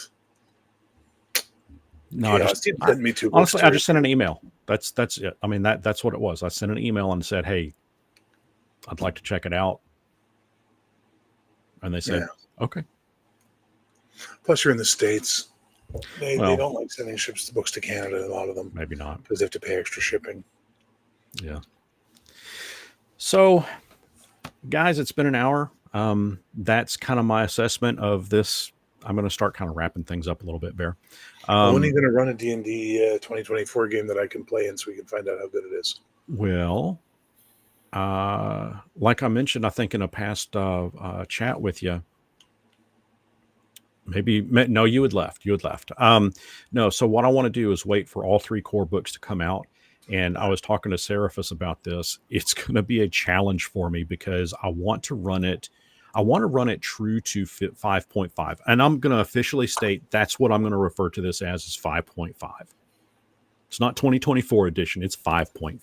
No, send me two. Honestly, I just sent an email. That's it. I mean, that's what it was. I sent an email and said, "Hey, I'd like to check it out," and they said, "Okay." Plus, you're in the States. They don't like sending books to Canada. A lot of them, maybe not, because they have to pay extra shipping. Yeah. So, guys, it's been an hour. That's kind of my assessment of this. I'm going to start kind of wrapping things up a little bit, Bear. When are you going to run a D&D 2024 game that I can play in so we can find out how good it is? Well, like I mentioned, I think in a past chat with you, no, you had left. No, so what I want to do is wait for all three core books to come out. And I was talking to Seraphis about this. It's going to be a challenge for me because I want to run it true to 5.5. And I'm going to officially state that's what I'm going to refer to this as is 5.5. It's not 2024 edition. It's 5.5.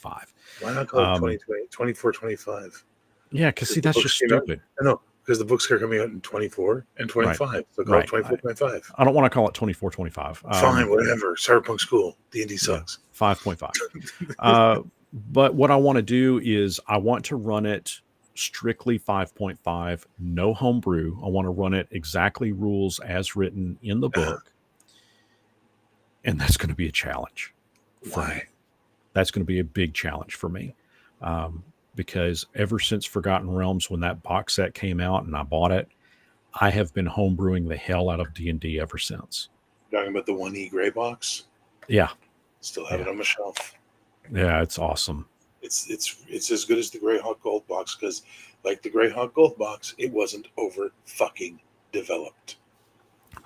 Why not call it 24, 25? Yeah, because see, that's just stupid. I know, because the books are coming out in 24 and 25. Right. So call it 24, 25. I don't want to call it 24, 25. Fine, whatever. Cyberpunk School. D&D sucks. 5.5. But what I want to do is I want to run it strictly 5.5, no homebrew. I want to run it exactly rules as written in the book. And that's going to be a challenge. Why? That's going to be a big challenge for me. Because ever since Forgotten Realms, when that box set came out and I bought it, I have been homebrewing the hell out of D&D ever since. Talking about the 1E gray box? Yeah. Still have it on my shelf. Yeah, it's awesome. It's as good as the Grey Hawk Gold box because, like the Grey Hawk Gold box, it wasn't over fucking developed.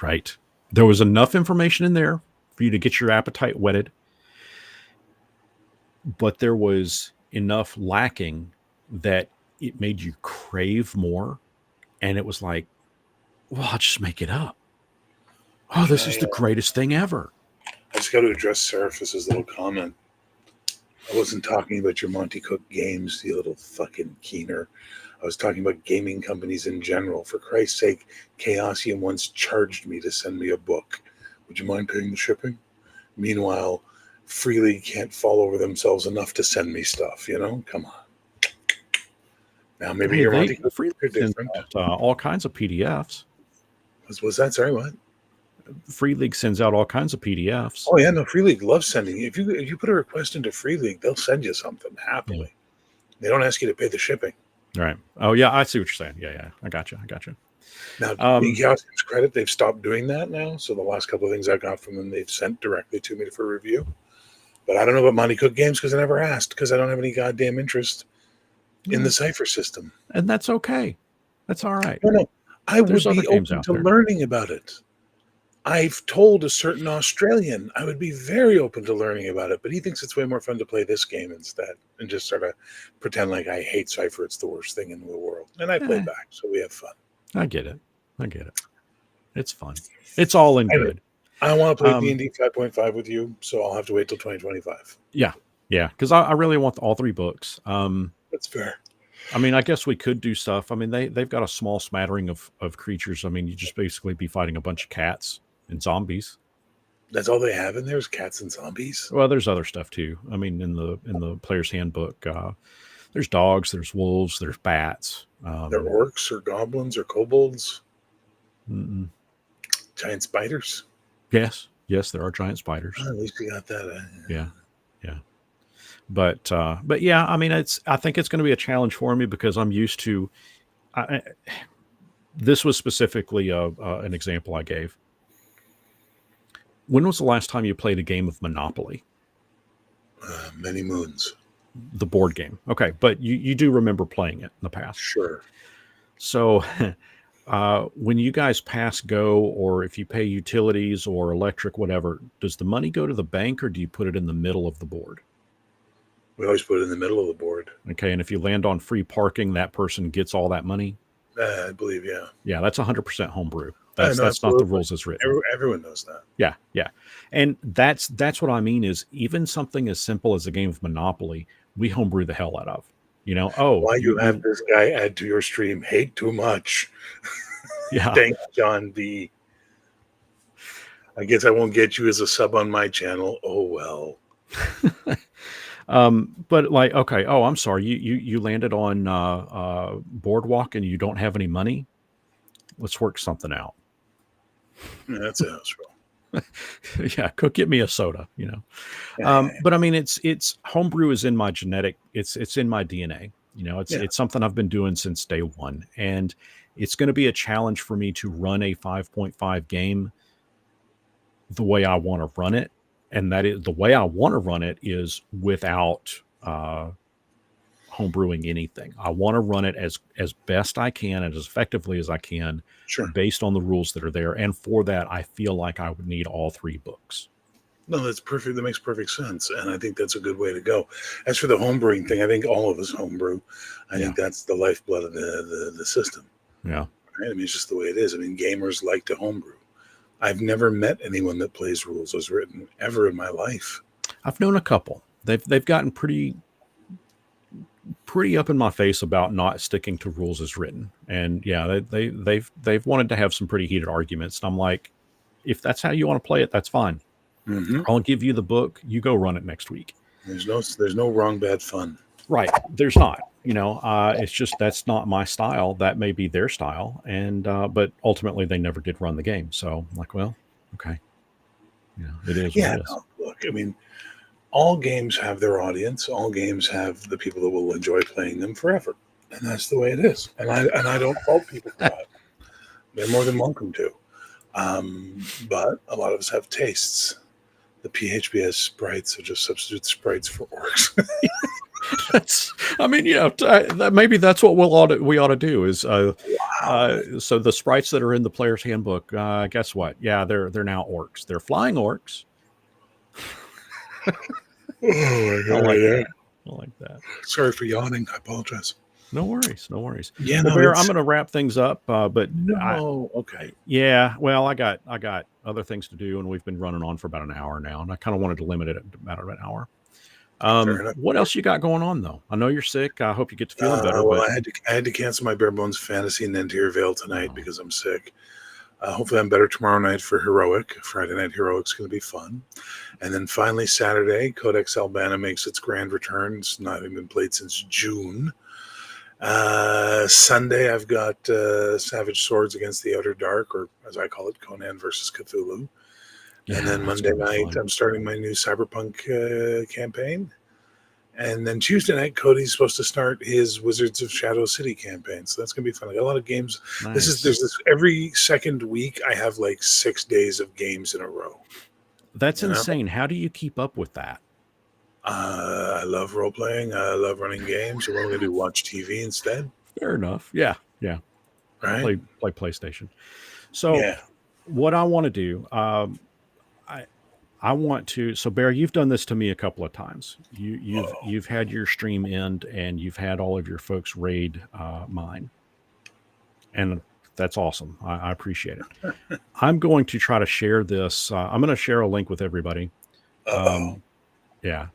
Right. There was enough information in there for you to get your appetite whetted, but there was enough lacking that it made you crave more, and it was like, well, I'll just make it up. Oh, this is the greatest thing ever. I just got to address Seraphis's little comment. I wasn't talking about your Monty Cook games, you little fucking keener. I was talking about gaming companies in general. For Christ's sake, Chaosium once charged me to send me a book. Would you mind paying the shipping? Meanwhile, Free League can't fall over themselves enough to send me stuff, Come on. Now, maybe your Monty Cook Free League sends out all kinds of PDFs. Was that? Sorry, what? Free League sends out all kinds of PDFs. Oh yeah, no, Free League loves sending. If you put a request into Free League, they'll send you something happily. Yeah. They don't ask you to pay the shipping. Right. Oh yeah, I see what you're saying. Yeah. I got you. Now, in Chaosium's credit, they've stopped doing that now. So the last couple of things I got from them, they've sent directly to me for review. But I don't know about Monty Cook games because I never asked because I don't have any goddamn interest in the Cypher system. And that's okay. That's all right. No, I would be open to learning about it. I've told a certain Australian I would be very open to learning about it, but he thinks it's way more fun to play this game instead and just sort of pretend like I hate Cypher. It's the worst thing in the world. And I play Eh, back, so we have fun. I get it. I get it. It's fun. It's all in Anyway, good. I want to play D&D 5.5 with you, so I'll have to wait till 2025. Yeah. Yeah. Because I really want all 3 books. That's fair. I mean, I guess we could do stuff. I mean, they've got a small smattering of creatures. I mean, you just basically be fighting a bunch of cats and zombies. That's all they have in there is cats and zombies? Well, there's other stuff too. I mean, in the player's handbook, there's dogs, there's wolves, there's bats. They're orcs or goblins or kobolds? Mm-mm. Giant spiders? Yes, there are giant spiders. Oh, at least we got that. Yeah. But yeah, I mean, I think it's going to be a challenge for me because I'm used to. This was specifically an example I gave. When was the last time you played a game of Monopoly? Many moons. The board game. Okay, but you do remember playing it in the past. Sure. So when you guys pass go, or if you pay utilities or electric, whatever, does the money go to the bank or do you put it in the middle of the board? We always put it in the middle of the board. Okay, and if you land on free parking, that person gets all that money? I believe, yeah. Yeah, that's 100% homebrew. That's not absolutely. the rules as written. Everyone knows that. Yeah. And that's what I mean is even something as simple as a game of Monopoly, we homebrew the hell out of. You know, why you have this guy add to your stream? Hate too much. Yeah. Thanks, John D. I guess I won't get you as a sub on my channel. Oh well. But like, okay, oh, I'm sorry. You landed on Boardwalk and you don't have any money. Let's work something out. Yeah, that's a house rule. Yeah, get me a soda, you know. But I mean, it's homebrew is in my genetic. It's in my DNA. You know, it's something I've been doing since day one, and it's going to be a challenge for me to run a 5.5 game the way I want to run it, and that is the way I want to run it is without homebrewing anything. I want to run it as best I can and as effectively as I can, sure, based on the rules that are there. And for that, I feel like I would need all 3 books. No, that's perfect. That makes perfect sense, and I think that's a good way to go. As for the homebrewing thing, I think all of us homebrew. I think that's the lifeblood of the system. Yeah, right? I mean, it's just the way it is. I mean, gamers like to homebrew. I've never met anyone that plays rules as written ever in my life. I've known a couple. They've gotten pretty up in my face about not sticking to rules as written, and yeah, they've wanted to have some pretty heated arguments. And I'm like, if that's how you want to play it, that's fine. Mm-hmm. I'll give you the book. You go run it next week. There's no wrong, bad fun. Right. There's not. You know, it's just that's not my style. That may be their style, and but ultimately they never did run the game. So I'm like, well, okay, you know, it is. Yeah. What it is. No, look, I mean, all games have their audience. All games have the people that will enjoy playing them forever, and that's the way it is. And I don't fault people for that. They're more than welcome to. But a lot of us have tastes. The PHBS sprites are just substitute sprites for orcs. I mean, yeah, maybe that's what we ought to do is so the sprites that are in the player's handbook, guess what? Yeah, they're now orcs. They're flying orcs. Oh my God, I like that. Sorry for yawning. I apologize. No worries. Yeah, well, Bear, I'm going to wrap things up. But okay. Yeah, well, I got other things to do, and we've been running on for about an hour now, and I kind of wanted to limit it at about an hour. What else you got going on though? I know you're sick. I hope you get to feeling better. Well, I had to cancel my Bare Bones Fantasy and Interior Veil tonight because I'm sick. Hopefully I'm better tomorrow night for Heroic. Friday Night Heroic's going to be fun. And then finally Saturday, Codex Albana makes its grand return. It's not even been played since June. Sunday I've got Savage Swords Against the Outer Dark, or as I call it, Conan versus Cthulhu. Yeah, and then Monday night I'm starting my new Cyberpunk campaign. And then Tuesday night, Cody's supposed to start his Wizards of Shadow City campaign. So that's going to be fun. I got a lot of games. Nice. There's this every second week. I have like 6 days of games in a row. That's insane. How do you keep up with that? I love role playing. I love running games. So what am I going to do? Watch TV instead? Fair enough. Yeah. Right. Play PlayStation. So what I want to do, I I want to. So Bear, you've done this to me a couple of times. Oh, You've had your stream end and you've had all of your folks raid mine, and that's awesome. I appreciate it. I'm going to try to share this. I'm going to share a link with everybody. uh-oh. Um, yeah,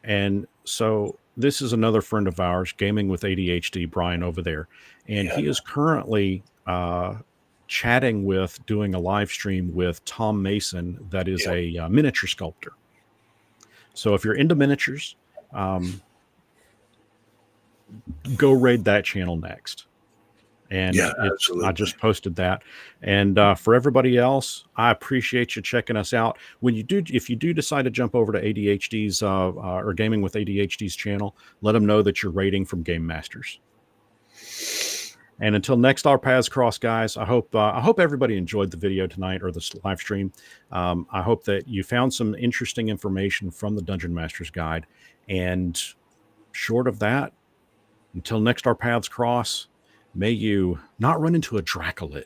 and so this is another friend of ours, Gaming with ADHD, Brian over there, and Yeah, he is currently chatting with doing a live stream with Tom Mason, that is yeah, a miniature sculptor. So if you're into miniatures, um, go raid that channel next. And yeah, I absolutely. just posted that. And for everybody else, I appreciate you checking us out. When you do, if you do decide to jump over to ADHD's or Gaming with ADHD's channel, let them know that you're rating from GameMasters. And until next our paths cross, guys, I hope everybody enjoyed the video tonight or this live stream. I hope that you found some interesting information from the Dungeon Master's Guide. And short of that, until next our paths cross, may you not run into a Dracolit